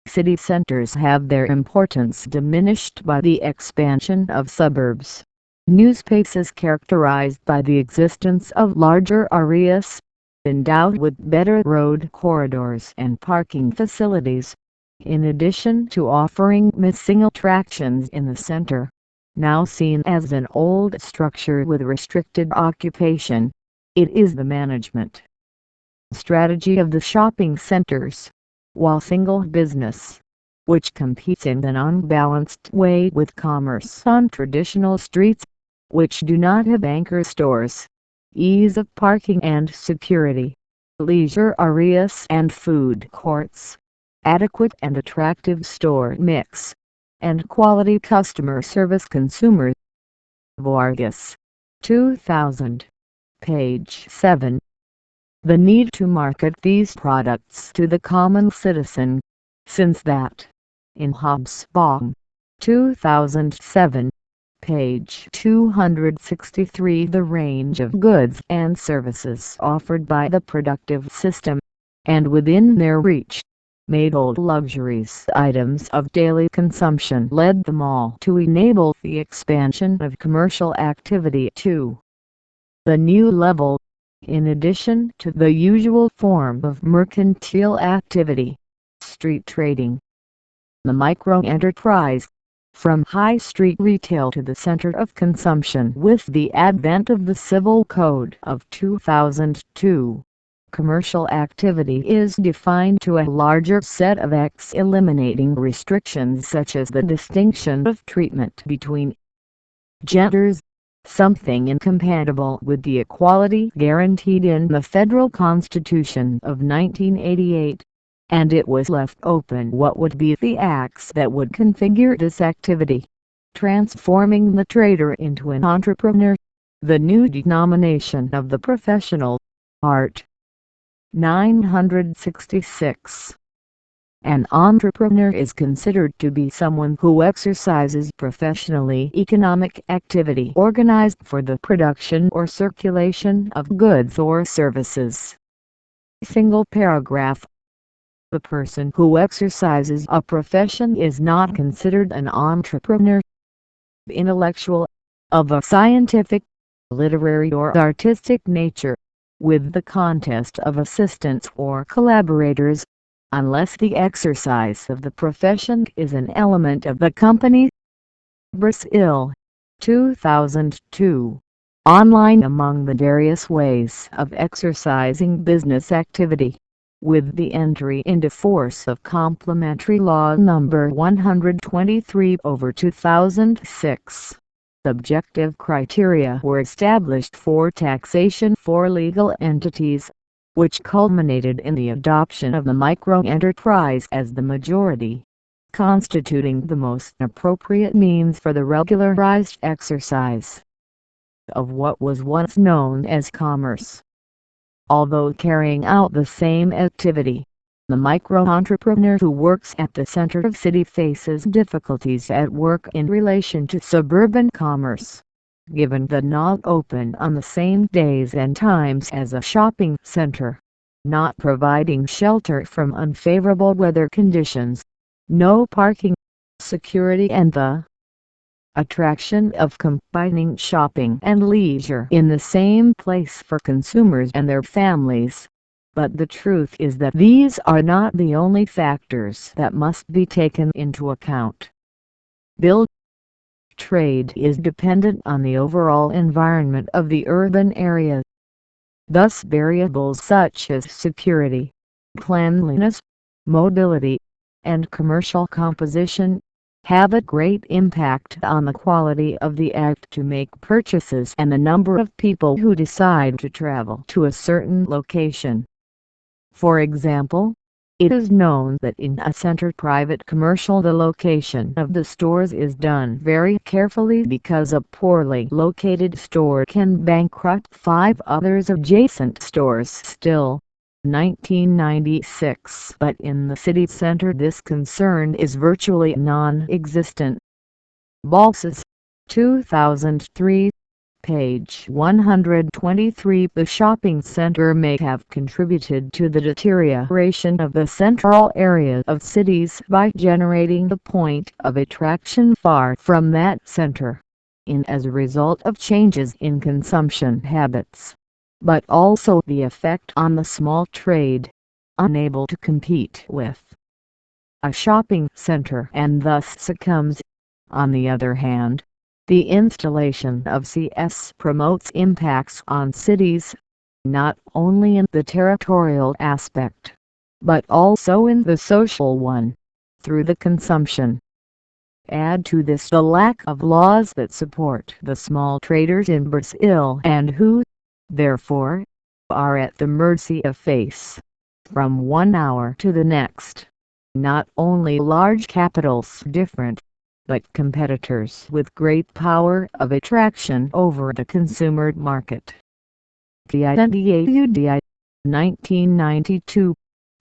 City centers have their importance diminished by the expansion of suburbs. New spaces characterized by the existence of larger areas, endowed with better road corridors and parking facilities, in addition to offering missing attractions in the center, now seen as an old structure with restricted occupation. It is the management strategy of the shopping centers, while single business, which competes in an unbalanced way with commerce on traditional streets, which do not have anchor stores, ease of parking and security, leisure areas and food courts, adequate and attractive store mix, and quality customer service. Consumers. Vargas, 2000, page 7. The need to market these products to the common citizen, since that, in Hobsbawm, 2007, page 263, the range of goods and services offered by the productive system, and within their reach, made old luxuries items of daily consumption led them all to enable the expansion of commercial activity to the new level. In addition to the usual form of mercantile activity, street trading, the microenterprise, from high street retail to the center of consumption with the advent of the Civil Code of 2002, commercial activity is defined to a larger set of acts eliminating restrictions such as the distinction of treatment between genders, something incompatible with the equality guaranteed in the Federal Constitution of 1988, and it was left open what would be the acts that would configure this activity, transforming the trader into an entrepreneur, the new denomination of the professional art. 966. An entrepreneur is considered to be someone who exercises professionally economic activity organized for the production or circulation of goods or services. Single paragraph. The person who exercises a profession is not considered an entrepreneur. Intellectual, of a scientific, literary or artistic nature, with the contest of assistants or collaborators, unless the exercise of the profession is an element of the company. Brazil, 2002. Online among the various ways of exercising business activity, with the entry into force of Complementary Law Number 123/2006. Objective criteria were established for taxation for legal entities, which culminated in the adoption of the microenterprise as the majority, constituting the most appropriate means for the regularized exercise of what was once known as commerce. Although carrying out the same activity, the micro-entrepreneur who works at the center of city faces difficulties at work in relation to suburban commerce, given the not open on the same days and times as a shopping center, not providing shelter from unfavorable weather conditions, no parking, security, and the attraction of combining shopping and leisure in the same place for consumers and their families. But the truth is that these are not the only factors that must be taken into account. Build trade is dependent on the overall environment of the urban area. Thus variables such as security, cleanliness, mobility, and commercial composition have a great impact on the quality of the act to make purchases and the number of people who decide to travel to a certain location. For example, it is known that in a center private commercial the location of the stores is done very carefully because a poorly located store can bankrupt 5 others adjacent stores still. 1996. But in the city center this concern is virtually non-existent. Balsas, 2003. Page 123. The shopping center may have contributed to the deterioration of the central area of cities by generating a point of attraction far from that center, as a result of changes in consumption habits, but also the effect on the small trade, unable to compete with a shopping center and thus succumbs. On the other hand, the installation of CS promotes impacts on cities, not only in the territorial aspect, but also in the social one, through the consumption. Add to this the lack of laws that support the small traders in Brazil and who, therefore, are at the mercy of face, from one hour to the next, not only large capitals different, but competitors with great power of attraction over the consumer market. TERRITORIAL, 1992.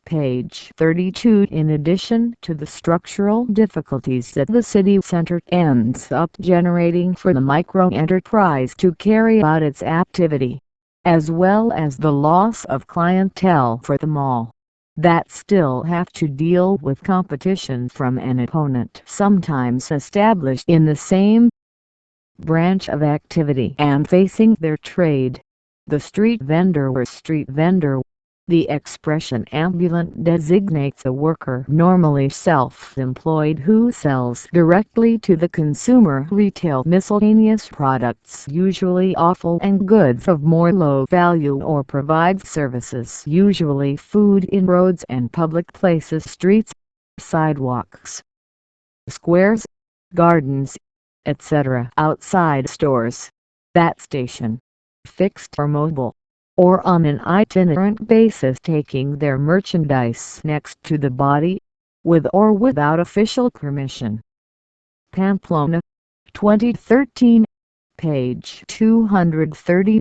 Page 32. In addition to the structural difficulties that the city center ends up generating for the microenterprise to carry out its activity, as well as the loss of clientele for the mall, that still have to deal with competition from an opponent sometimes established in the same branch of activity and facing their trade. The street vendor or street vendor. The expression ambulant designates a worker normally self-employed who sells directly to the consumer retail miscellaneous products, usually offal and goods of more low value, or provides services, usually food, in roads and public places, streets, sidewalks, squares, gardens, etc. outside stores. that station, fixed or mobile, or on an itinerant basis taking their merchandise next to the body, with or without official permission. Pamplona, 2013, page 230.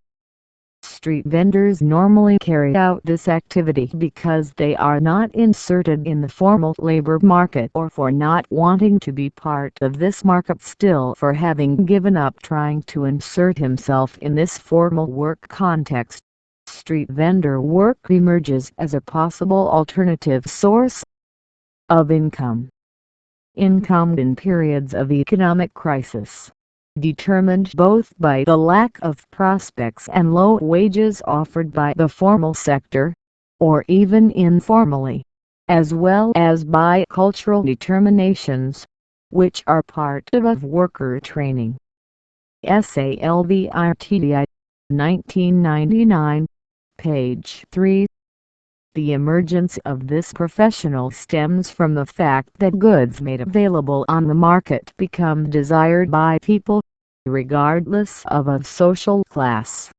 Street vendors normally carry out this activity because they are not inserted in the formal labor market or for not wanting to be part of this market, still for having given up trying to insert himself in this formal work context. Street vendor work emerges as a possible alternative source of income. Income in periods of economic crisis, determined both by the lack of prospects and low wages offered by the formal sector, or even informally, as well as by cultural determinations, which are part of worker training. Salviti, 1999, page 3. The emergence of this professional stems from the fact that goods made available on the market become desired by people, regardless of a social class.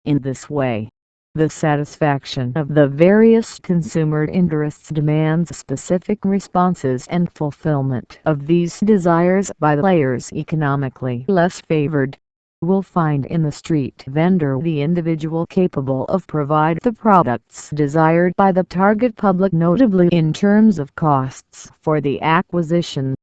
In this way, the satisfaction of the various consumer interests demands specific responses, and fulfillment of these desires by players economically less favored will find in the street vendor the individual capable of providing the products desired by the target public, notably in terms of costs for the acquisition.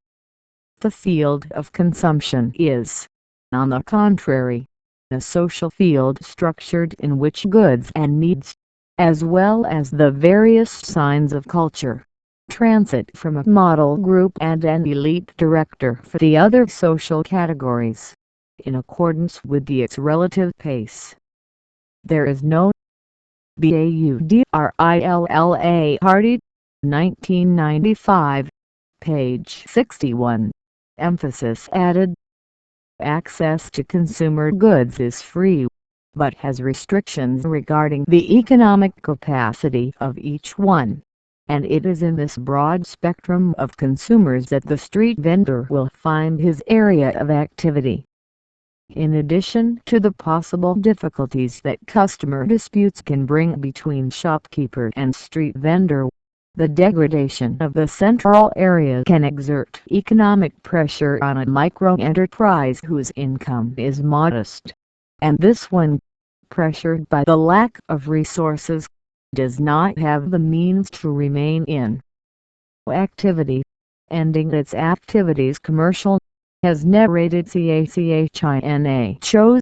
The field of consumption is, on the contrary, a social field structured in which goods and needs, as well as the various signs of culture, transit from a model group and an elite director for the other social categories, in accordance with its relative pace. There is no Baudrilla Hardy, 1995, page 61, emphasis added. Access to consumer goods is free, but has restrictions regarding the economic capacity of each one, and it is in this broad spectrum of consumers that the street vendor will find his area of activity. In addition to the possible difficulties that customer disputes can bring between shopkeeper and street vendor, the degradation of the central area can exert economic pressure on a microenterprise whose income is modest, and this one, pressured by the lack of resources, does not have the means to remain in activity, ending its activities commercial, has narrated China chose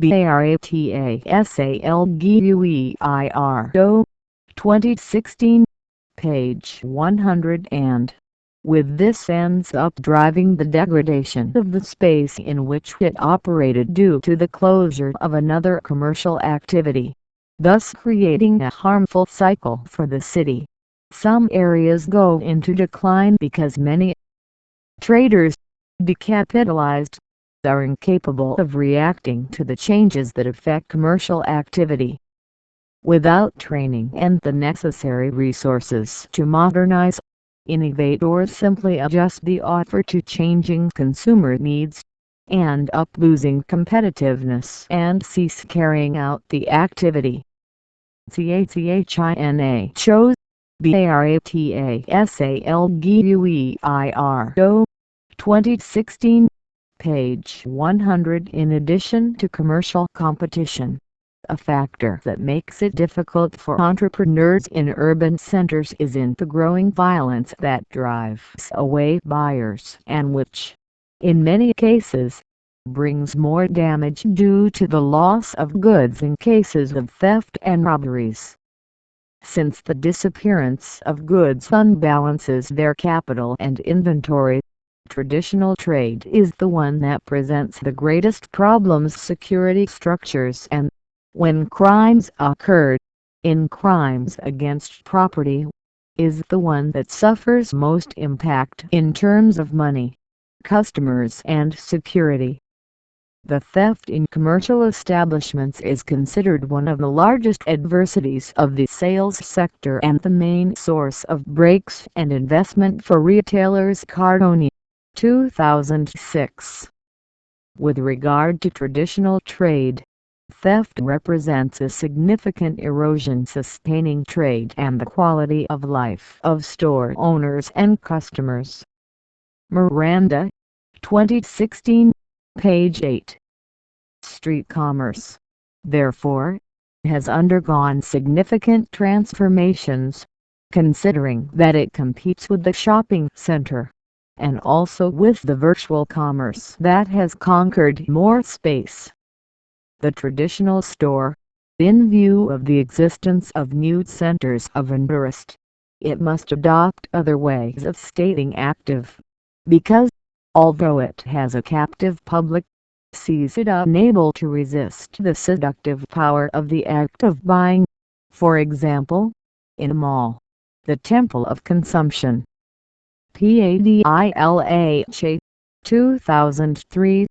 Baratassalguir, 2016, page 100, and with this ends up driving the degradation of the space in which it operated due to the closure of another commercial activity, thus creating a harmful cycle for the city. Some areas go into decline because many traders, decapitalized, are incapable of reacting to the changes that affect commercial activity. Without training and the necessary resources to modernize, innovate, or simply adjust the offer to changing consumer needs, end up losing competitiveness and cease carrying out the activity. China chose Baratassalguir, 2016, page 100. In addition to commercial competition, a factor that makes it difficult for entrepreneurs in urban centers is in the growing violence that drives away buyers and which, in many cases, brings more damage due to the loss of goods in cases of theft and robberies. Since the disappearance of goods unbalances their capital and inventory, traditional trade is the one that presents the greatest problems. Security structures, and, when crimes occur, in crimes against property, is the one that suffers most impact in terms of money, customers, and security. The theft in commercial establishments is considered one of the largest adversities of the sales sector and the main source of breaks and investment for retailers. Cardone, 2006. With regard to traditional trade, theft represents a significant erosion sustaining trade and the quality of life of store owners and customers. Miranda, 2016, page 8. Street commerce, therefore, has undergone significant transformations, considering that it competes with the shopping center, and also with the virtual commerce that has conquered more space. The traditional store, in view of the existence of new centers of interest, it must adopt other ways of staying active, because, although it has a captive public, sees it unable to resist the seductive power of the act of buying. For example, in a mall, the temple of consumption. PADILAH, 2003,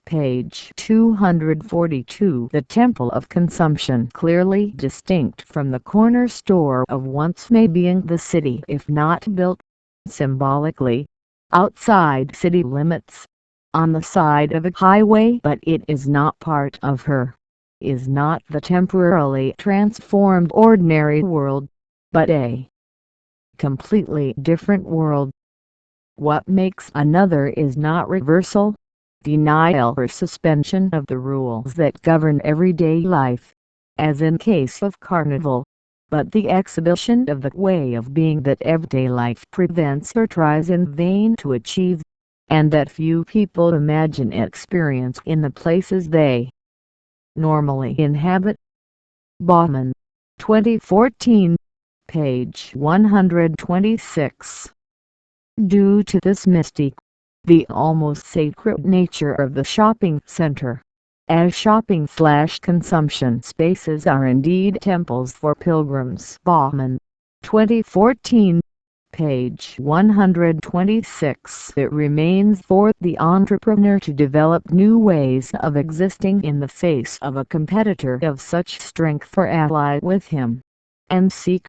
page 242. The temple of consumption, clearly distinct from the corner store of once may being the city if not built, symbolically, outside city limits, on the side of a highway, but it is not part of her, is not the temporarily transformed ordinary world, but a completely different world. What makes another is not reversal, denial or suspension of the rules that govern everyday life, as in case of carnival, but the exhibition of the way of being that everyday life prevents or tries in vain to achieve, and that few people imagine experience in the places they normally inhabit. Baughman, 2014, page 126. Due to this mystique, the almost sacred nature of the shopping center, as shopping/consumption spaces are indeed temples for pilgrims. Baughman, 2014, page 126. It remains for the entrepreneur to develop new ways of existing in the face of a competitor of such strength or ally with him, and seek,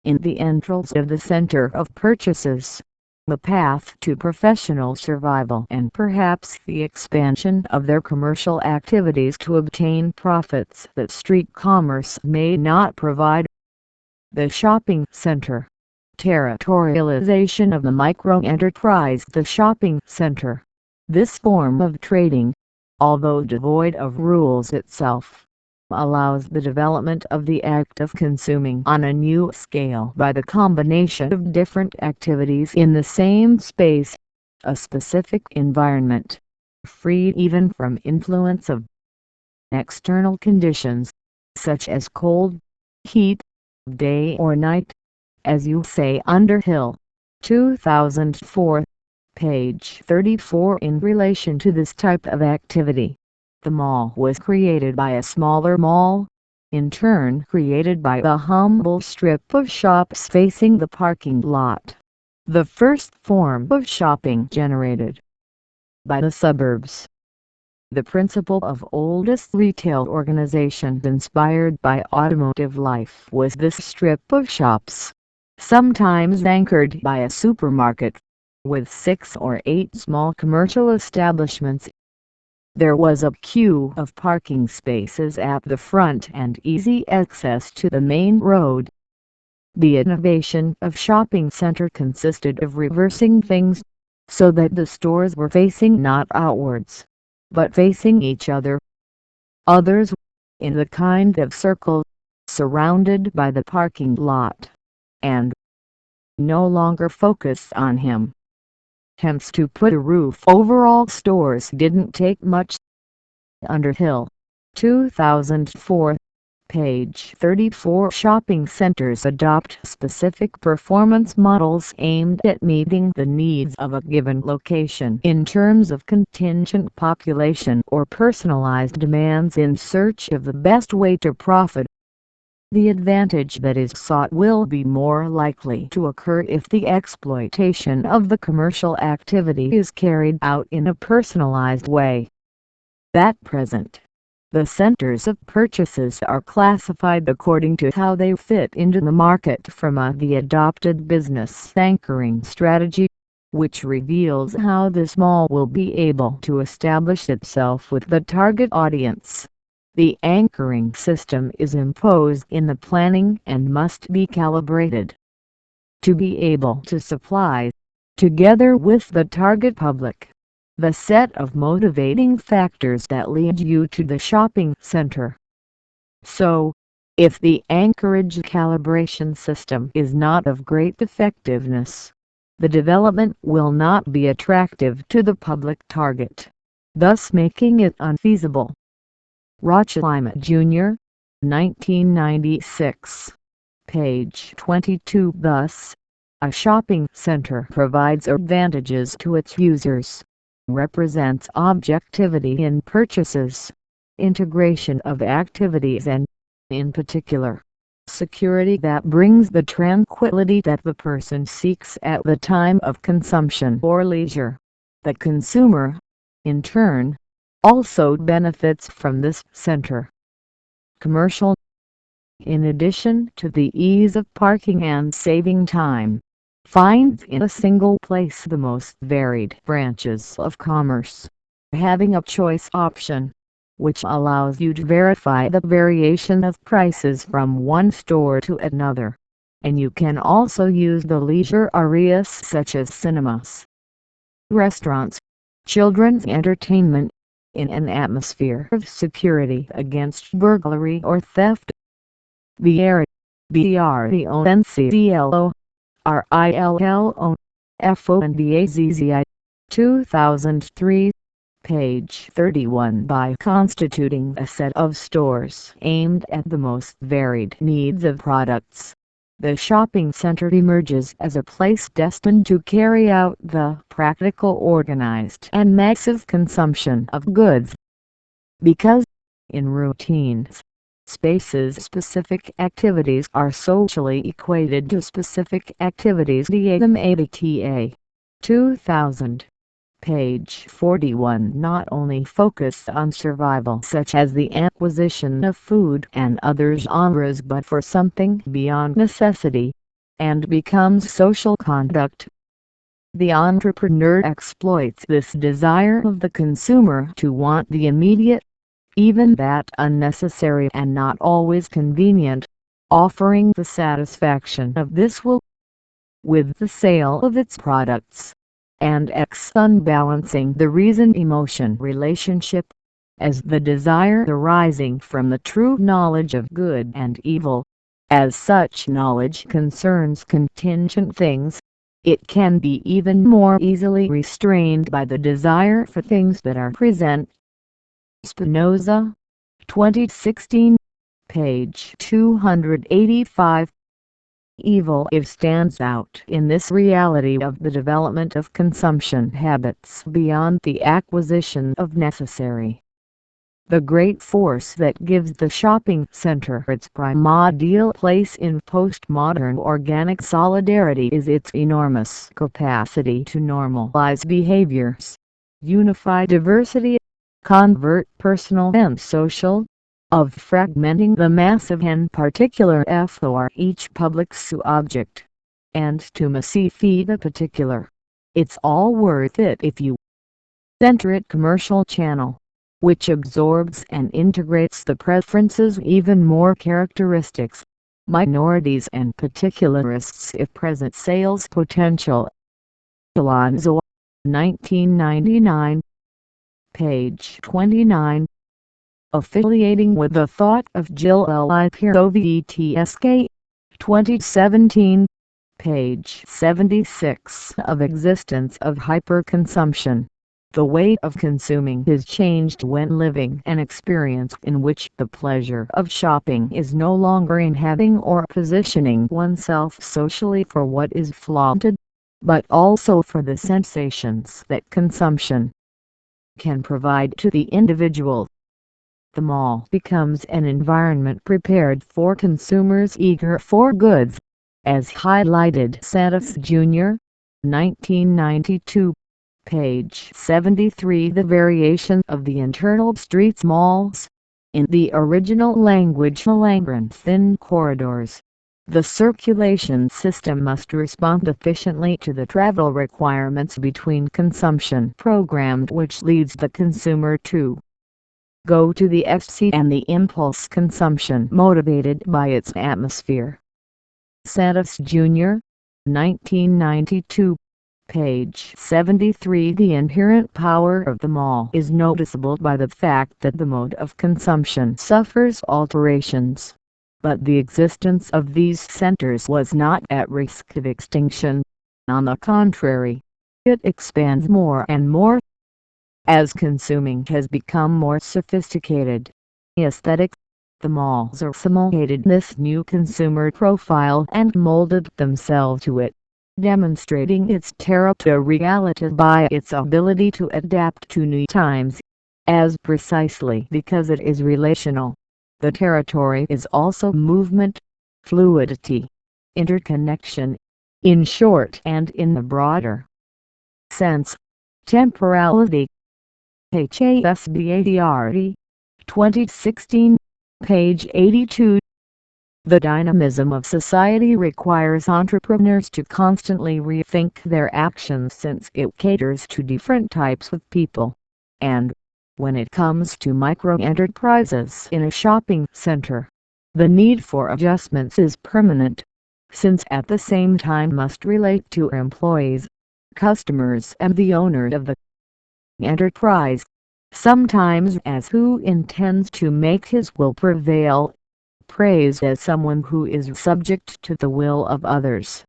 in the entrails of the center of purchases, the path to professional survival and perhaps the expansion of their commercial activities to obtain profits that street commerce may not provide. The shopping center. Territorialization of the microenterprise. The shopping center. This form of trading, although devoid of rules itself, allows the development of the act of consuming on a new scale by the combination of different activities in the same space, a specific environment, free even from influence of external conditions, such as cold, heat, day or night, as you say. Underhill, 2004, page 34. In relation to this type of activity, the mall was created by a smaller mall, in turn created by a humble strip of shops facing the parking lot, the first form of shopping generated by the suburbs. The principle of oldest retail organization inspired by automotive life was this strip of shops, sometimes anchored by a supermarket, with 6 or 8 small commercial establishments. There was a queue of parking spaces at the front and easy access to the main road. The innovation of shopping center consisted of reversing things, so that the stores were facing not outwards, but facing each other. Others, in the kind of circle, surrounded by the parking lot, and no longer focused on him. Hence, to put a roof over all stores didn't take much. Underhill, 2004, page 34. Shopping centers adopt specific performance models aimed at meeting the needs of a given location in terms of contingent population or personalized demands in search of the best way to profit. The advantage that is sought will be more likely to occur if the exploitation of the commercial activity is carried out in a personalized way. At present, the centers of purchases are classified according to how they fit into the market from the adopted business anchoring strategy. which reveals how this mall will be able to establish itself with the target audience. The anchoring system is imposed in the planning and must be calibrated to be able to supply, together with the target public, the set of motivating factors that lead you to the shopping center. So, if the anchorage calibration system is not of great effectiveness, the development will not be attractive to the public target, thus making it unfeasible. Rochline Jr., 1996. Page 22. Thus, a shopping center provides advantages to its users, represents objectivity in purchases, integration of activities and, in particular, security that brings the tranquility that the person seeks at the time of consumption or leisure. The consumer, in turn, also benefits from this center. Commercial. In addition to the ease of parking and saving time, finds in a single place the most varied branches of commerce, having a choice option, which allows you to verify the variation of prices from one store to another. And you can also use the leisure areas such as cinemas, restaurants, children's entertainment, in an atmosphere of security against burglary or theft. Viera, BREONCDLO, RILLO, FONDAZZI, 2003. Page 31. By constituting a set of stores aimed at the most varied needs of products, the shopping center emerges as a place destined to carry out the practical, organized and massive consumption of goods. Because, in routines, spaces-specific activities are socially equated to specific activities. ABTA 2000. Page 41. Not only focus on survival such as the acquisition of food and other genres, but for something beyond necessity, and becomes social conduct. The entrepreneur exploits this desire of the consumer to want the immediate, even that unnecessary and not always convenient, offering the satisfaction of this will with the sale of its products, and unbalancing the reason-emotion relationship, as the desire arising from the true knowledge of good and evil. As such knowledge concerns contingent things, it can be even more easily restrained by the desire for things that are present. Spinoza, 2016. Page 285. Evil stands out in this reality of the development of consumption habits beyond the acquisition of necessary. The great force that gives the shopping center its primordial place in postmodern organic solidarity is its enormous capacity to normalize behaviors, unify diversity, convert personal and social, of fragmenting the massive and particular for each public object, and to massify the particular. It's all worth it if you enter it commercial channel, which absorbs and integrates the preferences, even more characteristics, minorities and particularists if present sales potential. Alonzo, 1999. Page 29. Affiliating with the thought of Jill Lipovetsky, 2017. Page 76. Of existence of hyperconsumption. The way of consuming is changed when living an experience in which the pleasure of shopping is no longer in having or positioning oneself socially for what is flaunted, but also for the sensations that consumption can provide to the individual. The mall becomes an environment prepared for consumers eager for goods, as highlighted. Santos Jr., 1992. Page 73. The variation of the internal streets malls, in the original language labyrinthine corridors, The circulation system must respond efficiently to the travel requirements between consumption programmed, which leads the consumer to go to the FC and the impulse consumption motivated by its atmosphere. Santos Jr., 1992. Page 73. The inherent power of the mall is noticeable by the fact that the mode of consumption suffers alterations, but the existence of these centers was not at risk of extinction. On the contrary, it expands more and more as consuming has become more sophisticated. Aesthetic. The malls assimilated this new consumer profile and molded themselves to it, demonstrating its territoriality by its ability to adapt to new times. As precisely because it is relational, the territory is also movement, fluidity, interconnection. In short and in the broader sense, temporality. HASBADRE, 2016, page 82. The dynamism of society requires entrepreneurs to constantly rethink their actions since it caters to different types of people. And, when it comes to microenterprises in a shopping center, the need for adjustments is permanent, since at the same time must relate to employees, customers and the owner of the enterprise, sometimes as who intends to make his will prevail, praised as someone who is subject to the will of others.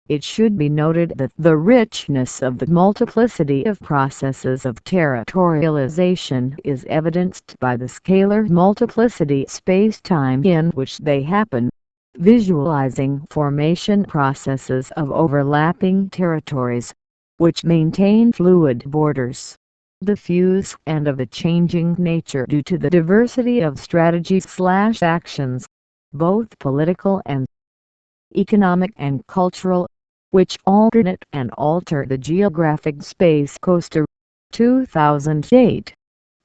It should be noted that the richness of the multiplicity of processes of territorialization is evidenced by the scalar multiplicity space-time in which they happen, visualizing formation processes of overlapping territories, which maintain fluid borders, diffuse and of a changing nature due to the diversity of strategies/actions, both political and economic and cultural, which alternate and alter the geographic space. Coaster, 2008,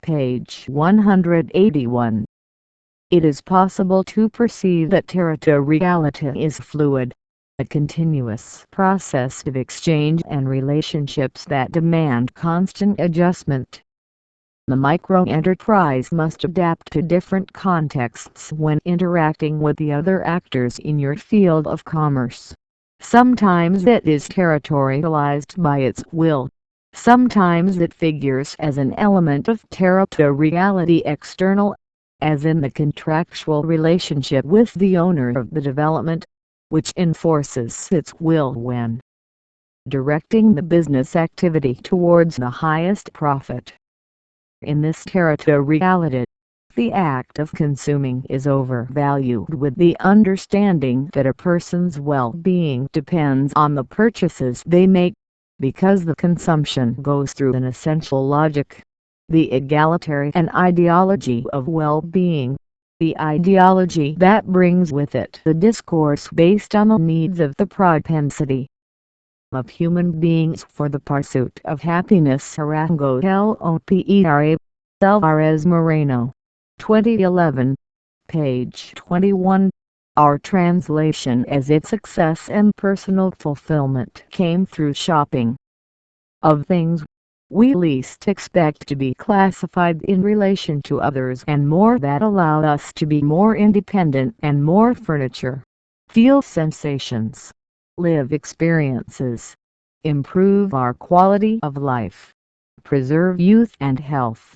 page 181. It is possible to perceive that territoriality is fluid, a continuous process of exchange and relationships that demand constant adjustment. The microenterprise must adapt to different contexts when interacting with the other actors in your field of commerce. Sometimes it is territorialized by its will. Sometimes it figures as an element of territoriality external, as in the contractual relationship with the owner of the development, which enforces its will when directing the business activity towards the highest profit. In this territoriality, the act of consuming is overvalued with the understanding that a person's well-being depends on the purchases they make, because the consumption goes through an essential logic, the egalitarian ideology of well-being, the ideology that brings with it the discourse based on the needs of the propensity of human beings for the pursuit of happiness. Arango Lopera, Alvarez Moreno, 2011, page 21. Our translation as its success and personal fulfillment came through shopping. Of things we least expect to be classified in relation to others and more that allow us to be more independent and more furniture, feel sensations, live experiences, improve our quality of life, preserve youth and health.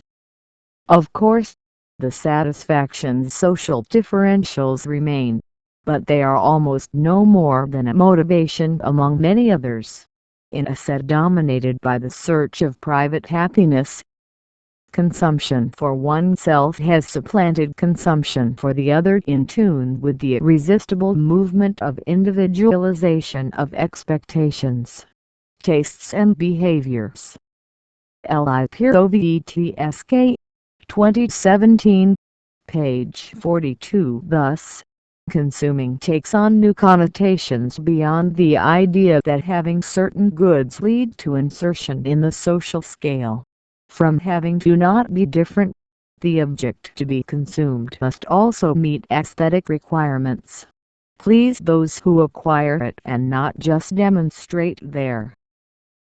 Of course, the satisfaction's social differentials remain, but they are almost no more than a motivation among many others. In a set dominated by the search of private happiness, consumption for oneself has supplanted consumption for the other, in tune with the irresistible movement of individualization of expectations, tastes and behaviors. Lipovets, 2017, page 42. Thus, consuming takes on new connotations beyond the idea that having certain goods lead to insertion in the social scale. From having to not be different, the object to be consumed must also meet aesthetic requirements. please those who acquire it and not just demonstrate their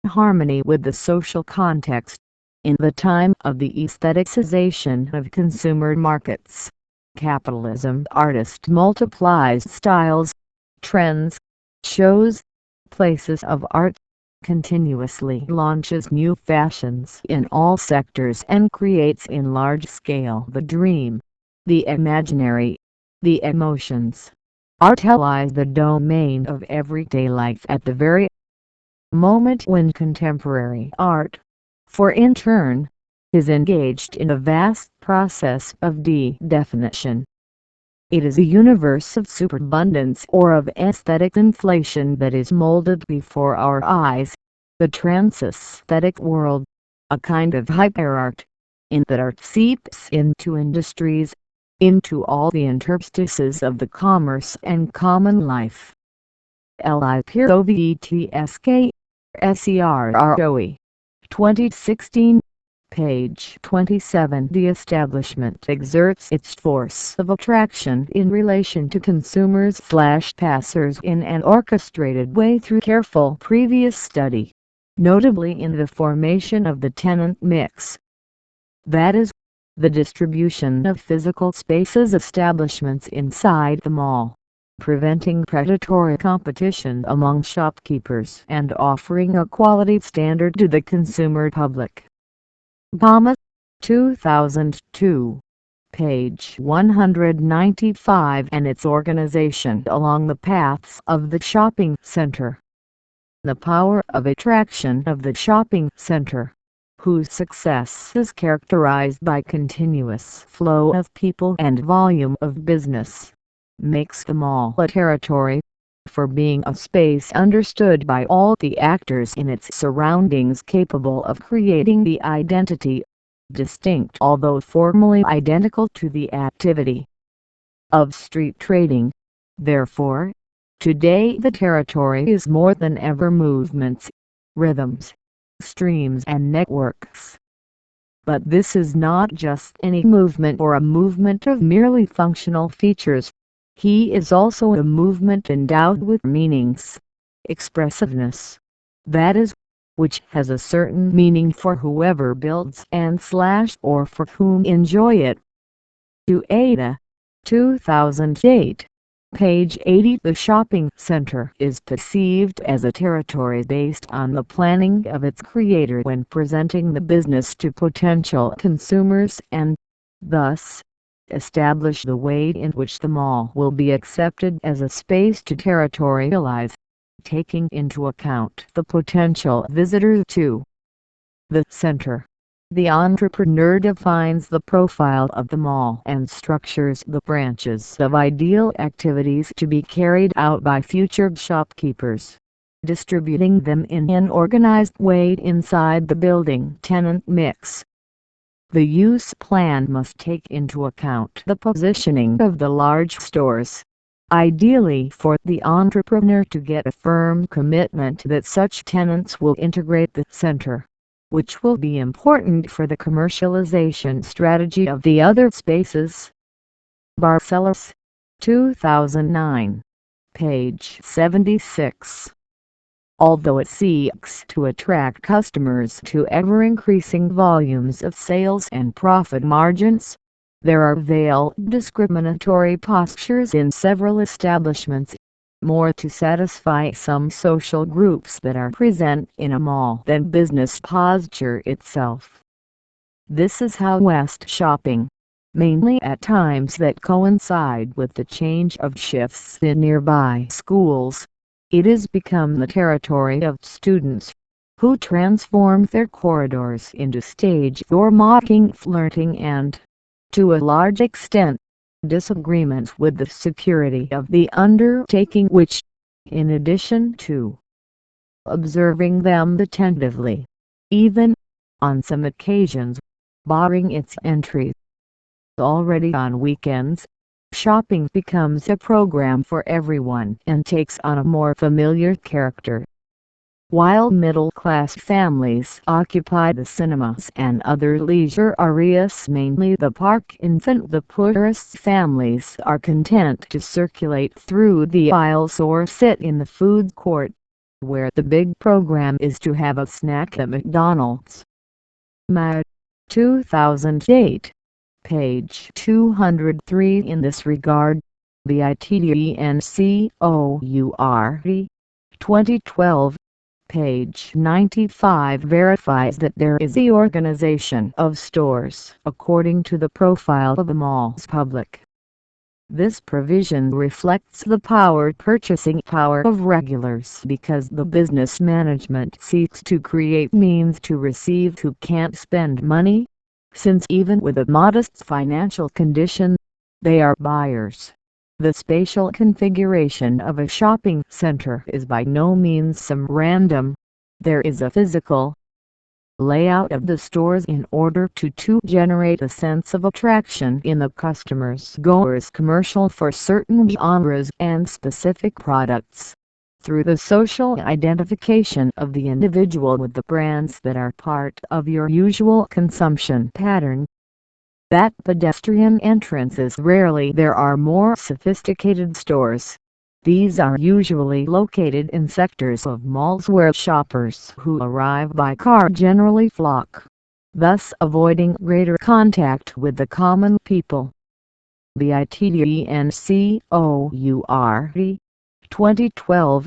harmony with the social context. In the time of the aestheticization of consumer markets, capitalism artist multiplies styles, trends, shows, places of art, continuously launches new fashions in all sectors and creates in large scale the dream, the imaginary, the emotions. Art lies the domain of everyday life at the very moment when contemporary art, for in turn, is engaged in a vast process of de-definition. It is a universe of superabundance or of aesthetic inflation that is molded before our eyes, the trans-aesthetic world, a kind of hyperart, in that art seeps into industries, into all the interstices of the commerce and common life. Lipovetsky, SERROE. 2016. Page 27. The establishment exerts its force of attraction in relation to consumers/passers in an orchestrated way through careful previous study, notably in the formation of the tenant mix. That is, the distribution of physical spaces establishments inside the mall, preventing predatory competition among shopkeepers and offering a quality standard to the consumer public. 2002. Page 195. And its organization along the paths of the shopping center. The power of attraction of the shopping center, whose success is characterized by continuous flow of people and volume of business, makes the mall a territory, for being a space understood by all the actors in its surroundings, capable of creating the identity, distinct although formally identical to the activity, of street trading. Therefore, today the territory is more than ever movements, rhythms, streams and networks. But this is not just any movement or a movement of merely functional features. He is also a movement endowed with meanings, expressiveness, that is, which has a certain meaning for whoever builds and/or for whom enjoy it. To Ada. 2008. Page 80. The shopping center is perceived as a territory based on the planning of its creator when presenting the business to potential consumers and, thus, establish the way in which the mall will be accepted as a space to territorialize, taking into account the potential visitors to the center. The entrepreneur defines the profile of the mall and structures the branches of ideal activities to be carried out by future shopkeepers, distributing them in an organized way inside the building tenant mix. The use plan must take into account the positioning of the large stores, ideally for the entrepreneur to get a firm commitment that such tenants will integrate the center, which will be important for the commercialization strategy of the other spaces. Barcelos. 2009. Page 76. Although it seeks to attract customers to ever-increasing volumes of sales and profit margins, there are veiled discriminatory postures in several establishments, more to satisfy some social groups that are present in a mall than business posture itself. This is how West shopping, mainly at times that coincide with the change of shifts in nearby schools, it has become the territory of students, who transform their corridors into stage for mocking, flirting and, to a large extent, disagreement with the security of the undertaking which, in addition to observing them attentively, even, on some occasions, barring its entry. Already on weekends, shopping becomes a program for everyone and takes on a more familiar character. while middle-class families occupy the cinemas and other leisure areas, mainly the park. The poorest families are content to circulate through the aisles or sit in the food court, where the big program is to have a snack at McDonald's. Ma. 2008. Page 203. In this regard, the ITENCOURT 2012, page 95 verifies that there is the organization of stores according to the profile of the mall's public. This provision reflects the purchasing power of regulars, because the business management seeks to create means to receive who can't spend money, since even with a modest financial condition, they are buyers. The spatial configuration of a shopping center is by no means some random. There is a physical layout of the stores in order to generate a sense of attraction in the customer's goer's commercial for certain genres and specific products, through the social identification of the individual with the brands that are part of your usual consumption pattern. That pedestrian entrance is rarely. There are more sophisticated stores. These are usually located in sectors of malls where shoppers who arrive by car generally flock, thus avoiding greater contact with the common people. The ITENCOURT 2012,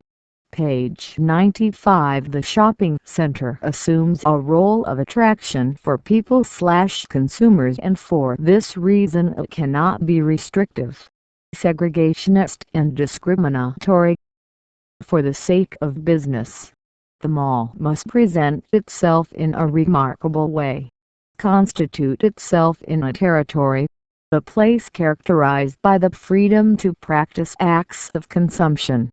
page 95. The shopping center assumes a role of attraction for people/consumers, and for this reason it cannot be restrictive, segregationist and discriminatory. For the sake of business, the mall must present itself in a remarkable way, constitute itself in a territory, a place characterized by the freedom to practice acts of consumption.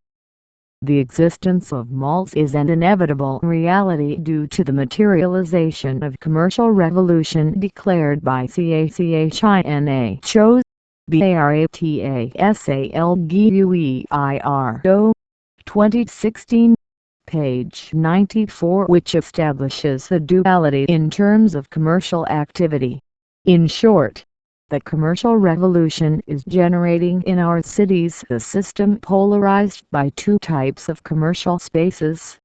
The existence of malls is an inevitable reality due to the materialization of commercial revolution declared by China Chose BARATASALGUEIR 2016, page 94, which establishes the duality in terms of commercial activity. In short, the commercial revolution is generating in our cities a system polarized by two types of commercial spaces.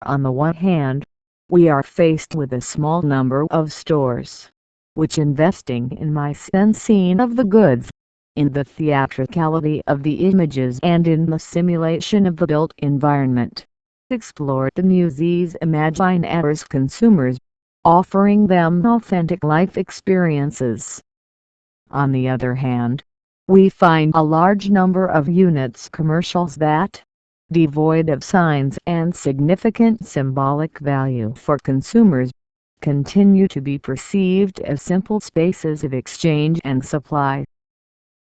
On the one hand, we are faced with a small number of stores, which, investing in my sensing of the goods, in the theatricality of the images and in the simulation of the built environment, explore the muse's imaginators consumers, offering them authentic life experiences. On the other hand, we find a large number of units commercials that, devoid of signs and significant symbolic value for consumers, continue to be perceived as simple spaces of exchange and supply.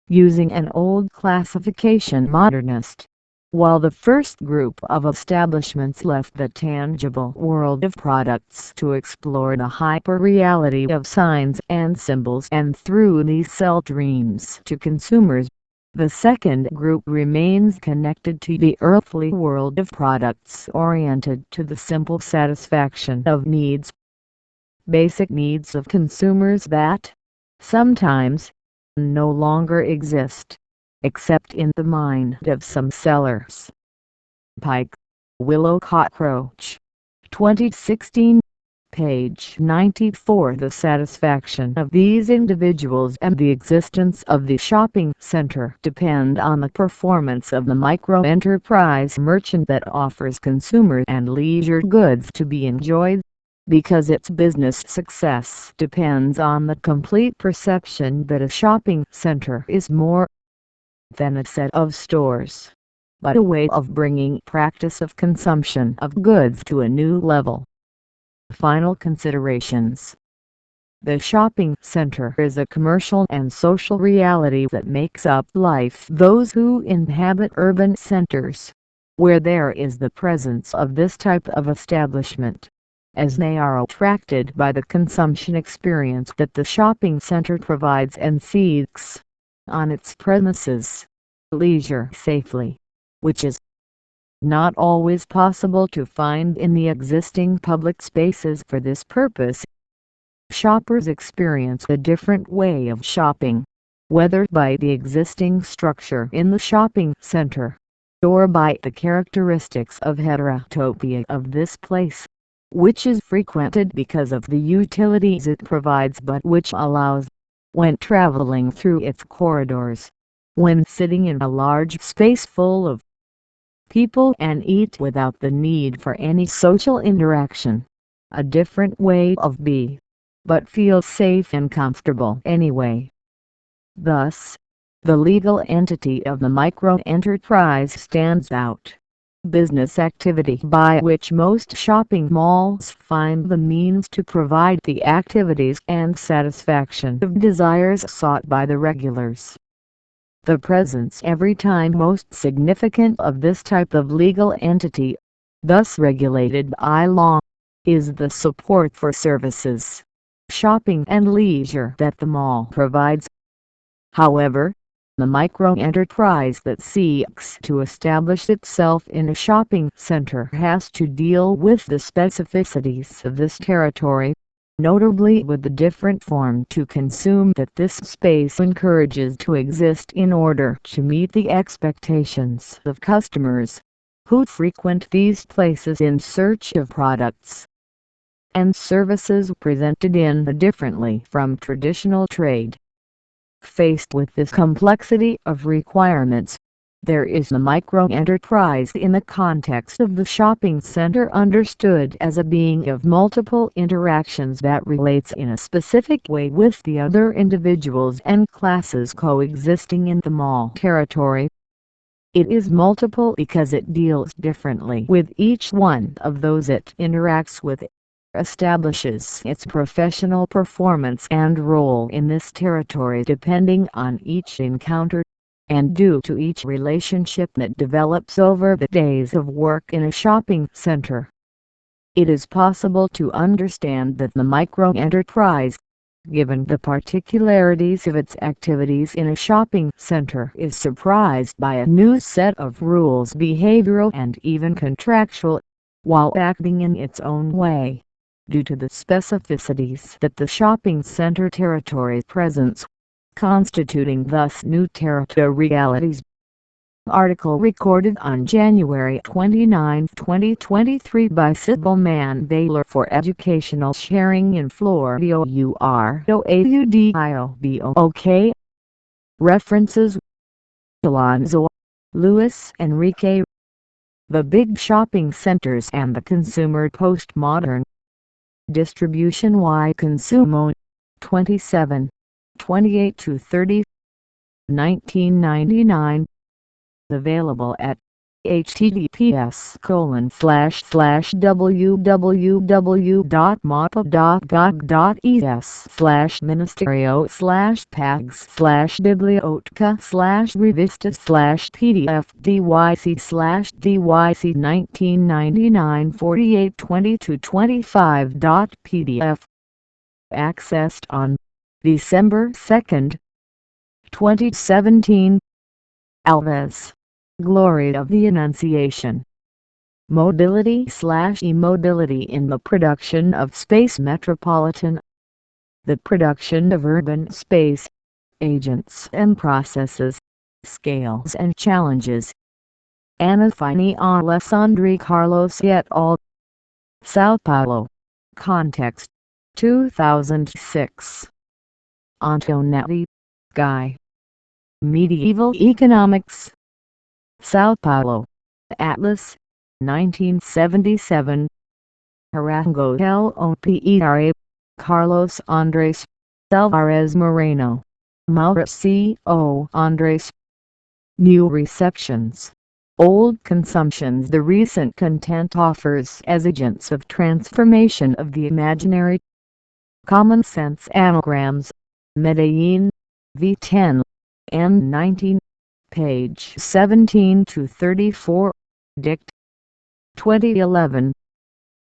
Using an old classification, modernist, while the first group of establishments left the tangible world of products to explore the hyper-reality of signs and symbols and through these sell dreams to consumers, the second group remains connected to the earthly world of products oriented to the simple satisfaction of needs, basic needs of consumers that, sometimes, no longer exist, except in the mind of some sellers. Pike, Willow Cockroach, 2016, page 94. The satisfaction of these individuals and the existence of the shopping center depend on the performance of the microenterprise merchant that offers consumer and leisure goods to be enjoyed, because its business success depends on the complete perception that a shopping center is more than a set of stores, but a way of bringing practice of consumption of goods to a new level. Final considerations. The shopping center is a commercial and social reality that makes up life. Those who inhabit urban centers, where there is the presence of this type of establishment, as they are attracted by the consumption experience that the shopping center provides and seeks, on its premises, leisure safely, which is not always possible to find in the existing public spaces for this purpose. Shoppers experience a different way of shopping, whether by the existing structure in the shopping center, or by the characteristics of heterotopia of this place, which is frequented because of the utilities it provides but which allows, when traveling through its corridors, when sitting in a large space full of people and eat without the need for any social interaction, a different way of being, but feel safe and comfortable anyway. Thus, the legal entity of the microenterprise stands out. Business activity by which most shopping malls find the means to provide the activities and satisfaction of desires sought by the regulars. The presence every time most significant of this type of legal entity, thus regulated by law, is the support for services, shopping and leisure that the mall provides. However, the microenterprise that seeks to establish itself in a shopping center has to deal with the specificities of this territory, notably with the different form to consume that this space encourages to exist in order to meet the expectations of customers who frequent these places in search of products and services presented in a differently from traditional trade. Faced with this complexity of requirements, there is the microenterprise in the context of the shopping center understood as a being of multiple interactions that relates in a specific way with the other individuals and classes coexisting in the mall territory. It is multiple because it deals differently with each one of those it interacts with, establishes its professional performance and role in this territory depending on each encounter, and due to each relationship that develops over the days of work in a shopping center. It is possible to understand that the microenterprise, given the particularities of its activities in a shopping center, is surprised by a new set of rules, behavioral and even contractual, while acting in its own way, due to the specificities that the shopping center territory presents, constituting thus new territorialities. Article recorded on January 29, 2023 by Sybil Mann Baylor for educational sharing in Flor de Ouro. References: Alonzo, Luis Enrique. The Big Shopping Centers and the Consumer Postmodern. Distribution y Consumo. 27, 28-30. 1999. Available at https://www.mapa.gov.es/ministerio/pags/biblioteca/revista/pdf/dyc/dyc 1999 48-22-25.pdf. Accessed on December 2, 2017. Alves, Glory of the Annunciation. Mobility/e-mobility in the production of space. Metropolitan. The production of urban space, agents and processes, scales and challenges. Anafini Alessandri Carlos et al. Sao Paulo. Context: 2006. Antonetti, Guy. Medieval Economics. Sao Paulo. Atlas, 1977. Arango Lopera, Carlos Andres, Alvarez Moreno, Mauricio Andres. New receptions, old consumptions. The recent content offers as agents of transformation of the imaginary. Common Sense Anagrams, Medellin, V10, N19, page 17-34, Dict. 2011.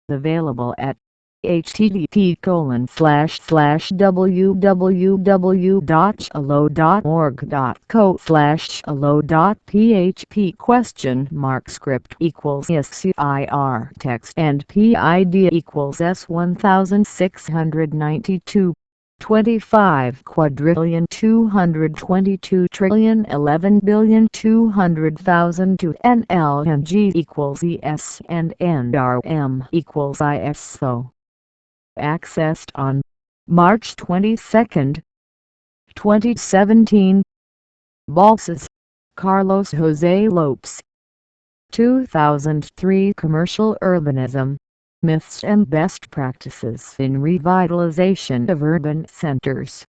Available at http://www.allo.org.co/allo.php script equals scir text and PID equals S1692 25 quadrillion 222 trillion 11 billion 200,000 to NLNG equals ES and NRM equals ISO. Accessed on March 22, 2017. Balsas, Carlos Jose Lopes. 2003 Commercial Urbanism, Myths and Best Practices in Revitalization of Urban Centers.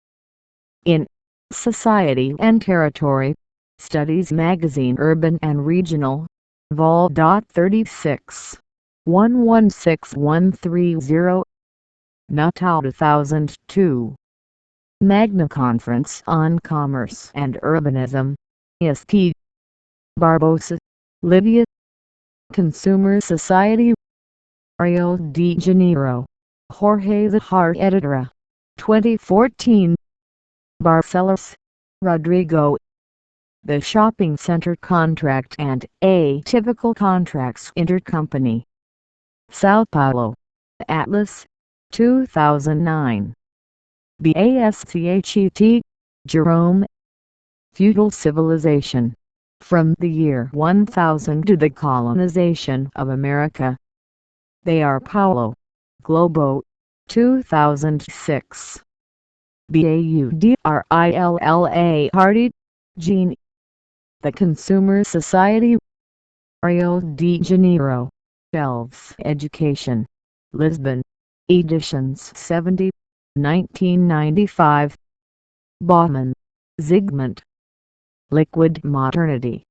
In Society and Territory, Studies Magazine Urban and Regional, Vol. 36, 116130, Natal 2002. Magna Conference on Commerce and Urbanism, ESP. Barbosa, Libya. Consumer Society, Rio de Janeiro, Jorge the Heart Editora, 2014. Barcelos, Rodrigo. The Shopping Center Contract and Atypical Contracts Intercompany. Sao Paulo, Atlas, 2009. BASCHET, Jerome. Feudal Civilization, From the Year 1000 to the Colonization of America. Sao Paulo, Globo, 2006. BAUDRILLA Hardy, Jean. The Consumer Society, Rio de Janeiro, Shelves Education, Lisbon, Editions 70, 1995. Baughman, Zygmunt. Liquid Modernity,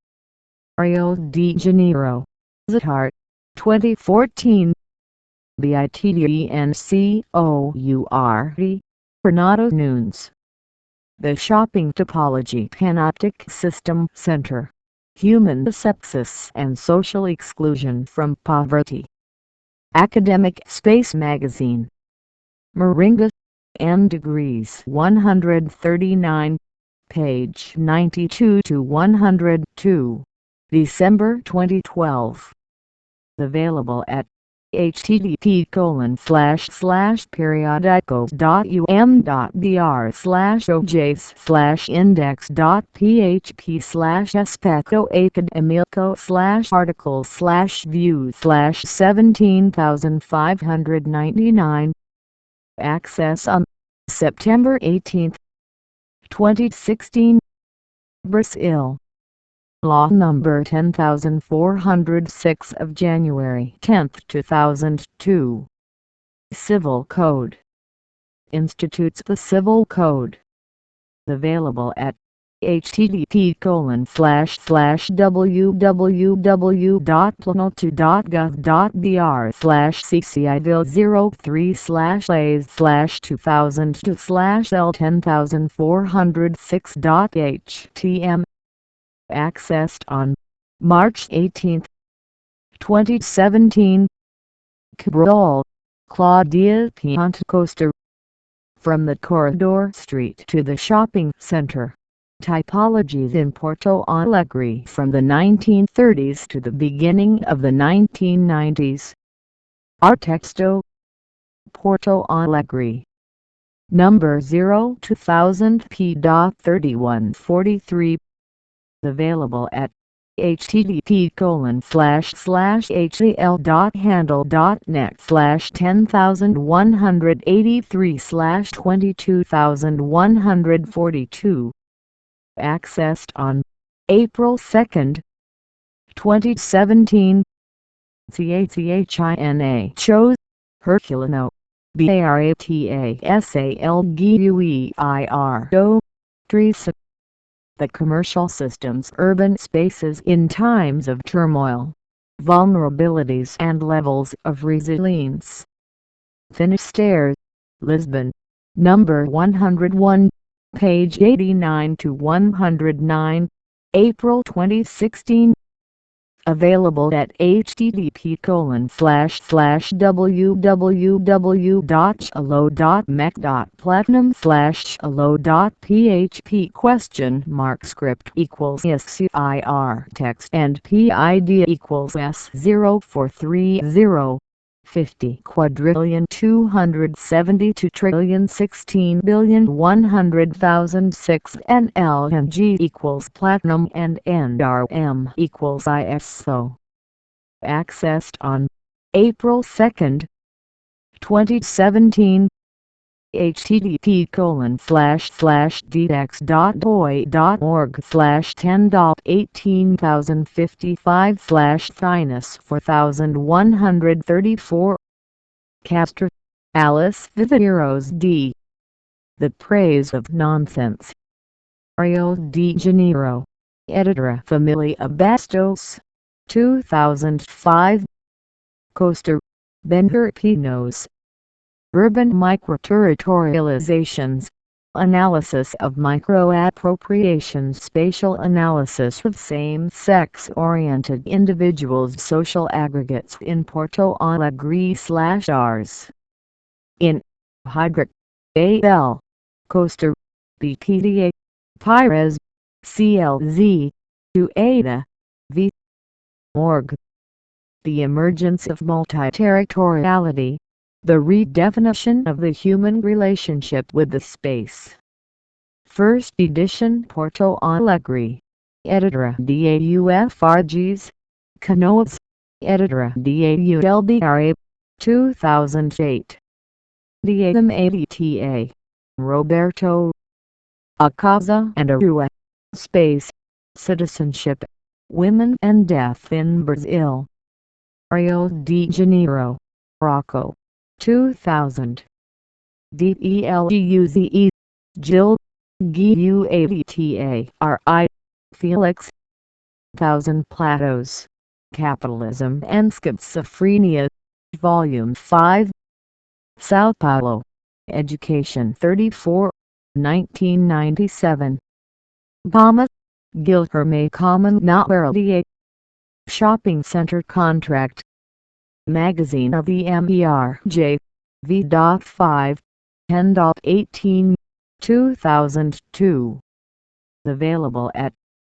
Rio de Janeiro, Zatar, 2014. BITDENCOURT, Renato Nunes. The Shopping Topology Panoptic System Center, Human Sepsis and Social Exclusion from Poverty. Academic Space Magazine. Moringa, N degrees 139, page 92 to 102, December 2012. Available at http://periodical.ums.br/ojs/index.php/especoacademico/articles/views/17599. Access on September 18, 2016. Brazil. Law number 10406 of January 10, 2002. Civil Code. Institutes the Civil Code. Available at http://www.plano2.gov.br/ccivil03/L10406.htm. Accessed on March 18, 2017. Cabral, Claudia Piantecosta. From the Corridor Street to the Shopping Center. Typologies in Porto Alegre from the 1930s to the beginning of the 1990s. Artexto. Porto Alegre. Number 02000 p.3143. Available at http://hl.handle.net/10183/22142. Accessed on April 2, 2017. CACHINA chose Herculano. BARATASALGUEIR. Teresa. The Commercial Systems Urban Spaces in Times of Turmoil, Vulnerabilities and Levels of Resilience. Finisterre, Lisbon. Number 101, page 89 to 109, April 2016. Available at http://www.allo.mec.platinum/allo.php script equals SCIR text and PID equals S0430 50 quadrillion 272 trillion 16 billion 100,006 NL and G equals platinum and NRM equals ISO. Accessed on April 2, 2017. http://ddex.oi.org/10.18,055/4134 Castor, Alice Viveros D. The Praise of Nonsense. Rio de Janeiro. Editora Familia Bastos. 2005. Costa. Bender Pinos. Urban microterritorializations. Analysis of microappropriations. Spatial analysis of same-sex-oriented individuals' social aggregates in Porto Alegre/Rs. In Hydric. A.L. Costa. BPDA. Pires. CLZ. 2 Ada. V. Org. The Emergence of Multi-Territoriality. The Redefinition of the Human Relationship with the Space. First edition Porto Alegre. Editora DAUFRGs. Canoas. Editora DAULBRA. 2008. Diadem ADTA. Roberto. A Casa and a Rua. Space. Citizenship. Women and Death in Brazil. Rio de Janeiro. Morocco. 2000. DELGUZE. Jill. GUADTA. Felix. Thousand Plateaus. Capitalism and Schizophrenia. Volume 5. Sao Paulo. Education 34. 1997. Thomas. Guilherme Commonwealth. Shopping Center Contract. Magazine of the MERJ. V.5. 10.18. 2002. Available at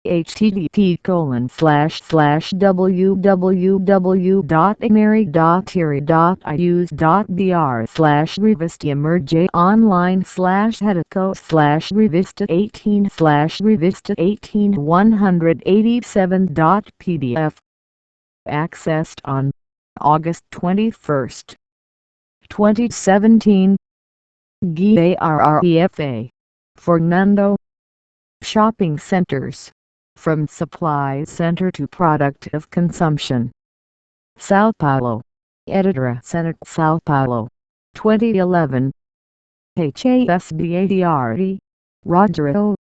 http://www.emery.iri.use.br/revista emerge online/hedico/revista 18/revista 18 187.pdf. Accessed on August 21, 2017. GARREFA. Fernando. Shopping centers. From supply center to product of consumption. Sao Paulo. Editora Senate Sao Paulo. 2011. HASBADRE. Rodrigo.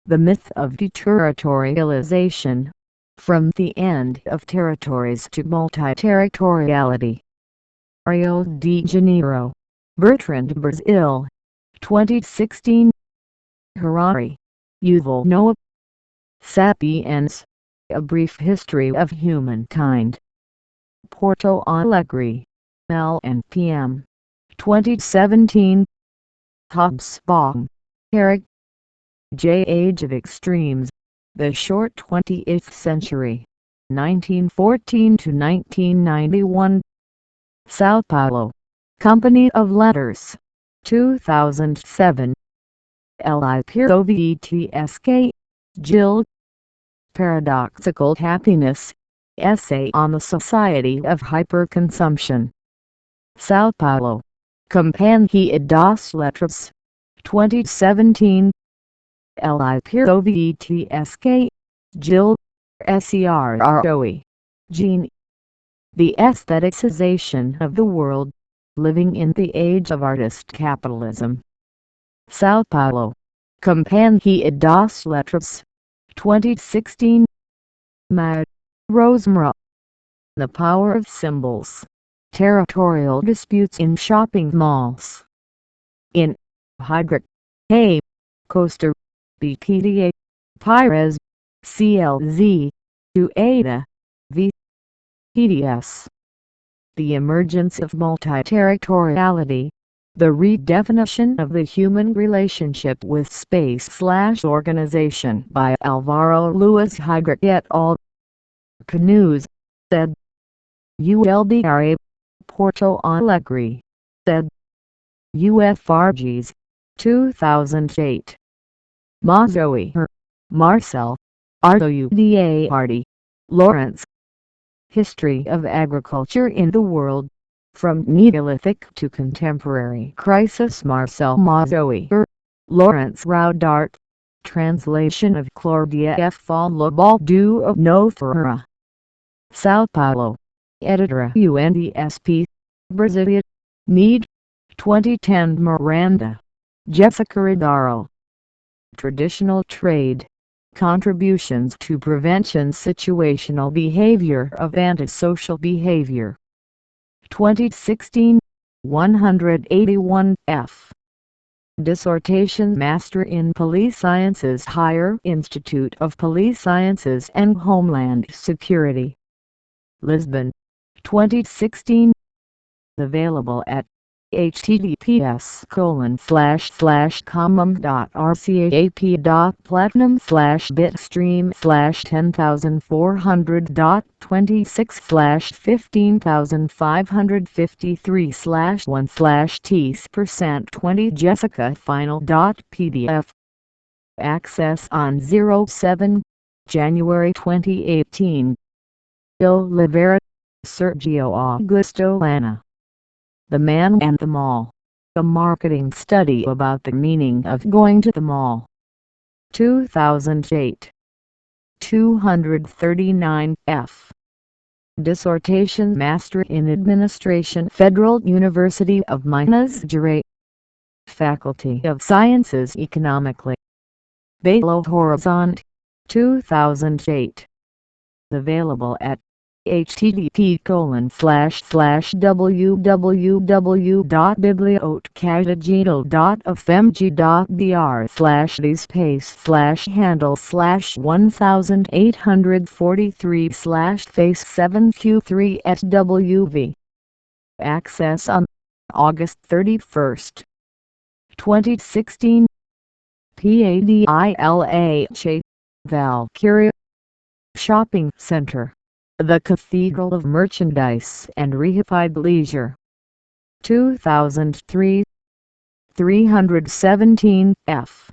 The Myth of Deterritorialization. From the End of Territories to Multi-Territoriality. Rio de Janeiro. Bertrand, Brazil. 2016. Harari. Yuval Noah. Sapiens. A Brief History of Humankind. Porto Alegre. L&PM. 2017. Hobsbawm. Eric J. Age of Extremes. The Short 20th Century. 1914 to 1991. Sao Paulo. Company of Letters. 2007. Lipovitsk. Jill. Paradoxical Happiness. Essay on the Society of Hyperconsumption. Sao Paulo. Companhia das Letras. 2017. Lipovitsk. Jill. SERROE. Jean. The Aestheticization of the World. Living in the Age of Artist Capitalism. Sao Paulo. Companhia das Letras. 2016. Mad. Rosemara. The Power of Symbols. Territorial Disputes in Shopping Malls. In Hydric. A. Costa. BPDA. Pires. CLZ. 2 Ada. EDS. The emergence of multi-territoriality, the redefinition of the human relationship with space/organization by Alvaro Luis Hidra et al. Canoes, ed. ULDRA. Porto Alegre, ed. UFRGs, 2008. Mazoe, Marcel, Artouda Hardy, Lawrence. History of Agriculture in the World, from Neolithic to Contemporary Crisis. Marcel Mazoe, Lawrence Roudart. Translation of Claudia F. Baldo Noferra. Sao Paulo. Editora UNDSP. Brasilia. Need. 2010. Miranda, Jessica Rodaro. Traditional Trade. Contributions to Prevention Situational Behavior of Antisocial Behavior. 2016. 181 F. Dissertation Master in Police Sciences, Higher Institute of Police Sciences and Homeland Security. Lisbon, 2016. Available at https://commom.rcap.platinum/bit.stream/10400.26/1/t% 20 Jessica final.pdf. Access on 07 January 2018. Oliveira, Sergio Augusto Lana. The Man and the Mall. A marketing study about the meaning of going to the mall. 2008. 239 F. Dissertation Master in Administration, Federal University of Minas Gerais. Faculty of Sciences, Economically. Belo Horizonte, 2008. Available at http://www.biblioteca.fmg.br/space handle/1083/face7q3 Access on August 31, 2016. PADILA Valkyria Shopping Center, the Cathedral of Merchandise and Reified Leisure. 2003. 317 F.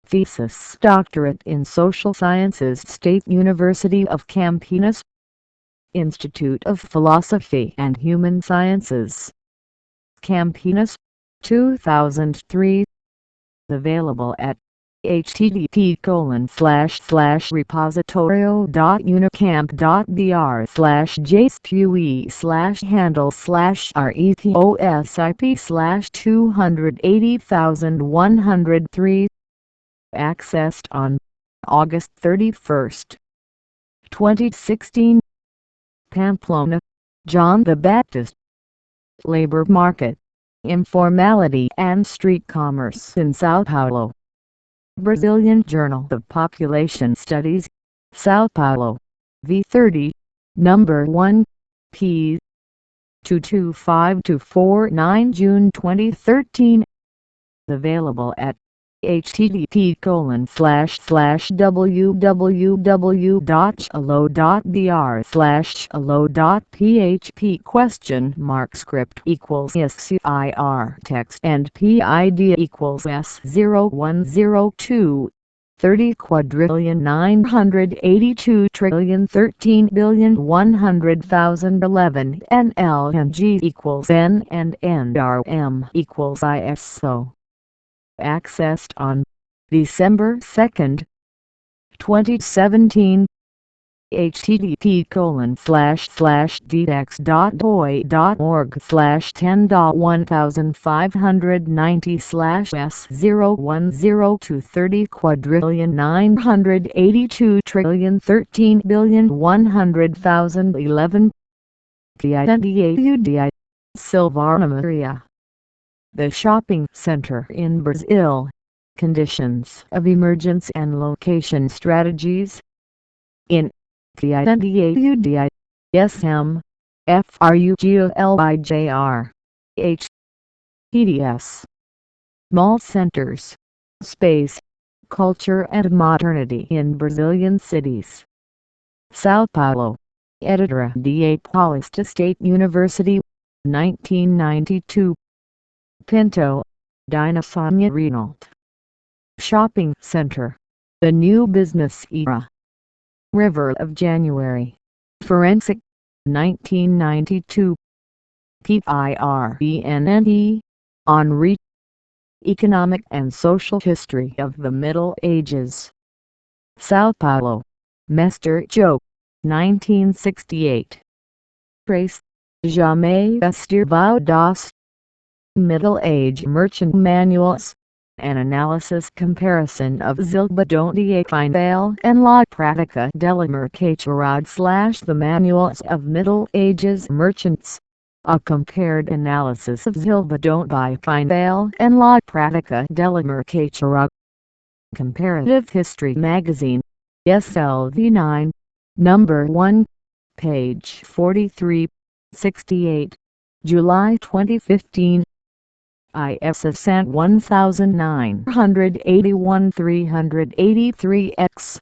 Thesis Doctorate in Social Sciences, State University of Campinas. Institute of Philosophy and Human Sciences, Campinas, 2003. Available at http://repositorio.unicamp.br/jspue/handle/retosip/280,103. Accessed on August 31, 2016. Pamplona, John the Baptist. Labor Market, Informality and Street Commerce in Sao Paulo. Brazilian Journal of Population Studies, Sao Paulo, V30, number 1, p. 225249, June 2013. Available at http://www.allo.br/allo.php =script=scir text and PID =S0102 30,982,013,100,011 NLNG =N and NRM =ISO. Accessed on December 2, 2017. http://ddex.oi.org/10.105230,982,013,100,011 PIDAUDI Silvana Maria. The Shopping Center in Brazil. Conditions of Emergence and Location Strategies. In PIDAUDI SM, FRUGOLIJR, HTTS. Mall centers, space, culture and modernity in Brazilian cities. São Paulo. Editora da Paulista State University, 1992. Pinto, Dina Sonia Renault. Shopping Center, The New Business Era. River of January. Forensic, 1992. PIRENNE, Henri. Economic and Social History of the Middle Ages. São Paulo. Mestre Joe, 1968. Trace, jamais estirvados. Middle Age Merchant Manuals, an analysis comparison of Zilbadão de Final and La Prática della Mercatorade / the Manuals of Middle Ages Merchants, a compared analysis of Zilbadão by Final and La Prática della Mercatorade. Comparative History Magazine, SLV 9, number 1, page 43, 68, July 2015. ISSN 1981-383X.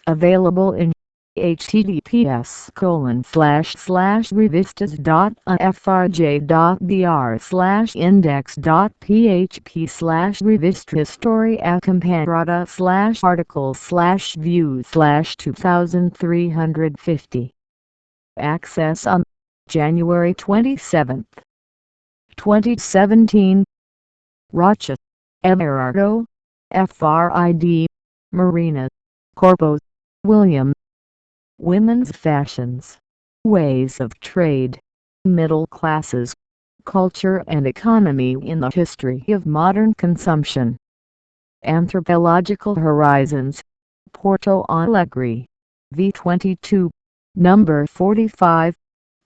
Available in https://revistas.frj.br/index.php/revista historia comparada/article/view/2350. Access on January 27, 2017. Rocha, Everardo, Frid, Marina, Corpo, William. Women's Fashions, Ways of Trade, Middle Classes, Culture and Economy in the History of Modern Consumption. Anthropological Horizons, Porto Alegre, V22, number 45,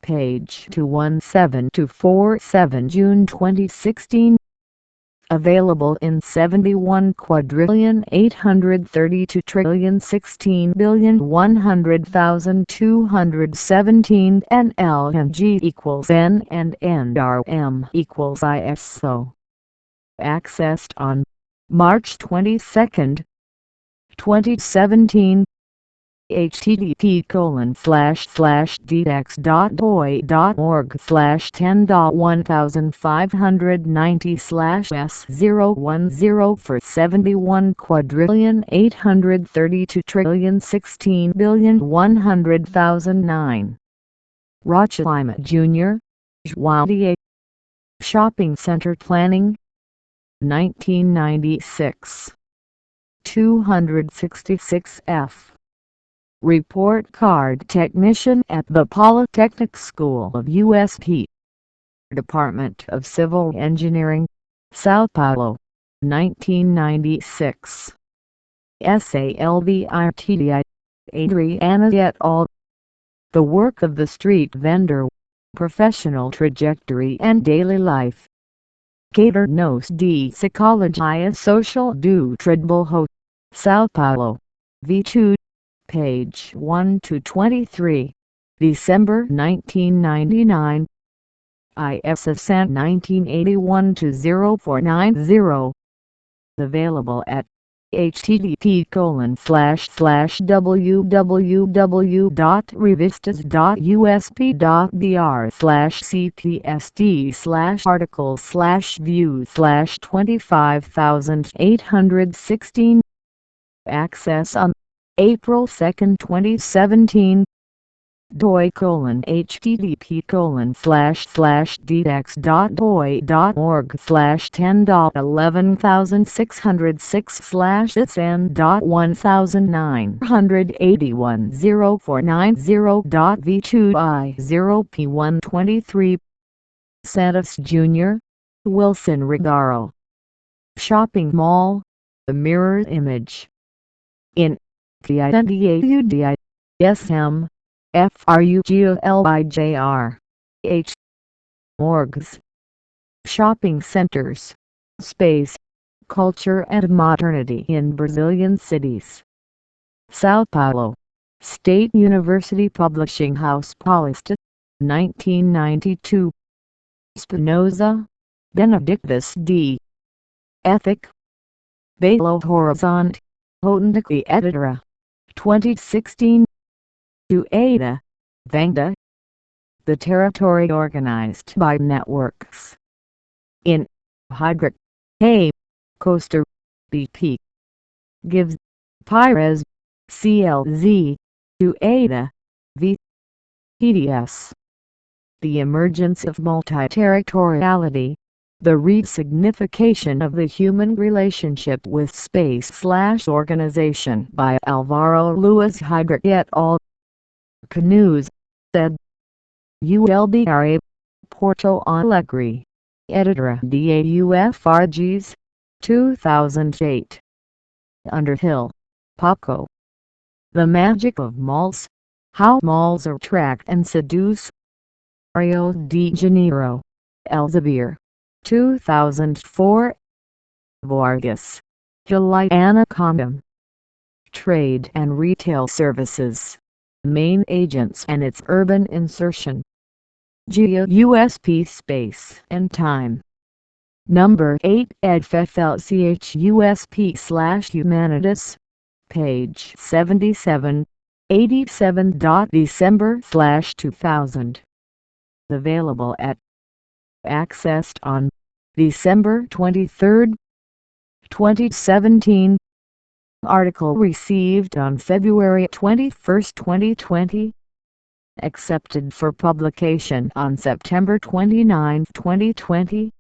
page 217-247, June 2016. Available in 71,832,016,100,217 NL and G equals N and NRM equals ISO. Accessed on March 22, 2017. http://ddex.org.org/10.1590/S010 for 71,832,016,100,009. Rocha Lima Jr., João. Shopping Center Planning, 1996. 266F. Report Card Technician at the Polytechnic School of USP. Department of Civil Engineering, São Paulo, 1996. SALVITDI, Adriana et al. The Work of the Street Vendor, Professional Trajectory and Daily Life. Cadernos de Psicologia Social do Trabalho, São Paulo, V2, page 1-23, December 1999. ISSN 1981-0490. Available at http://www.revistas.usp.br/cpsd/article/view/25816. Access on April 2, 2017. doi.org/10.11060/SN.1009/0490.v2i0p123. Santos Jr., Wilson Regaro. Shopping Mall, The Mirror Image. In TINDAUDI, SM, FRUGOLIJR, H. Morgues. Shopping centers, space, culture and modernity in Brazilian cities. São Paulo. State University Publishing House Paulista, 1992. Spinoza, Benedictus D. Ethic. Belo Horizonte, Hotentoke Editora, 2016. Ada, Venda. The territory organized by networks. In Hydric, A. Costa, BP. Gives, Pires, CLZ, Ada, V. PDS. The emergence of multi-territoriality, the resignification of the human relationship with space/organization by Alvaro Luis Hydric et al. Canoes, ed. ULBRA, Porto Alegre, Editora DAUFRGs, 2008. Underhill, Paco. The Magic of Malls, How Malls Attract and Seduce. Rio de Janeiro, Elsevier, 2004. Vargas, Juliana Condom. Trade and Retail Services, Main Agents and its Urban Insertion. GEO-USP Space and Time. Number 8 EdFFLCH-USP/Humanitas. Page 77, 87. December/2000. Available at. Accessed on December 23, 2017. Article received on February 21, 2020. Accepted for publication on September 29, 2020.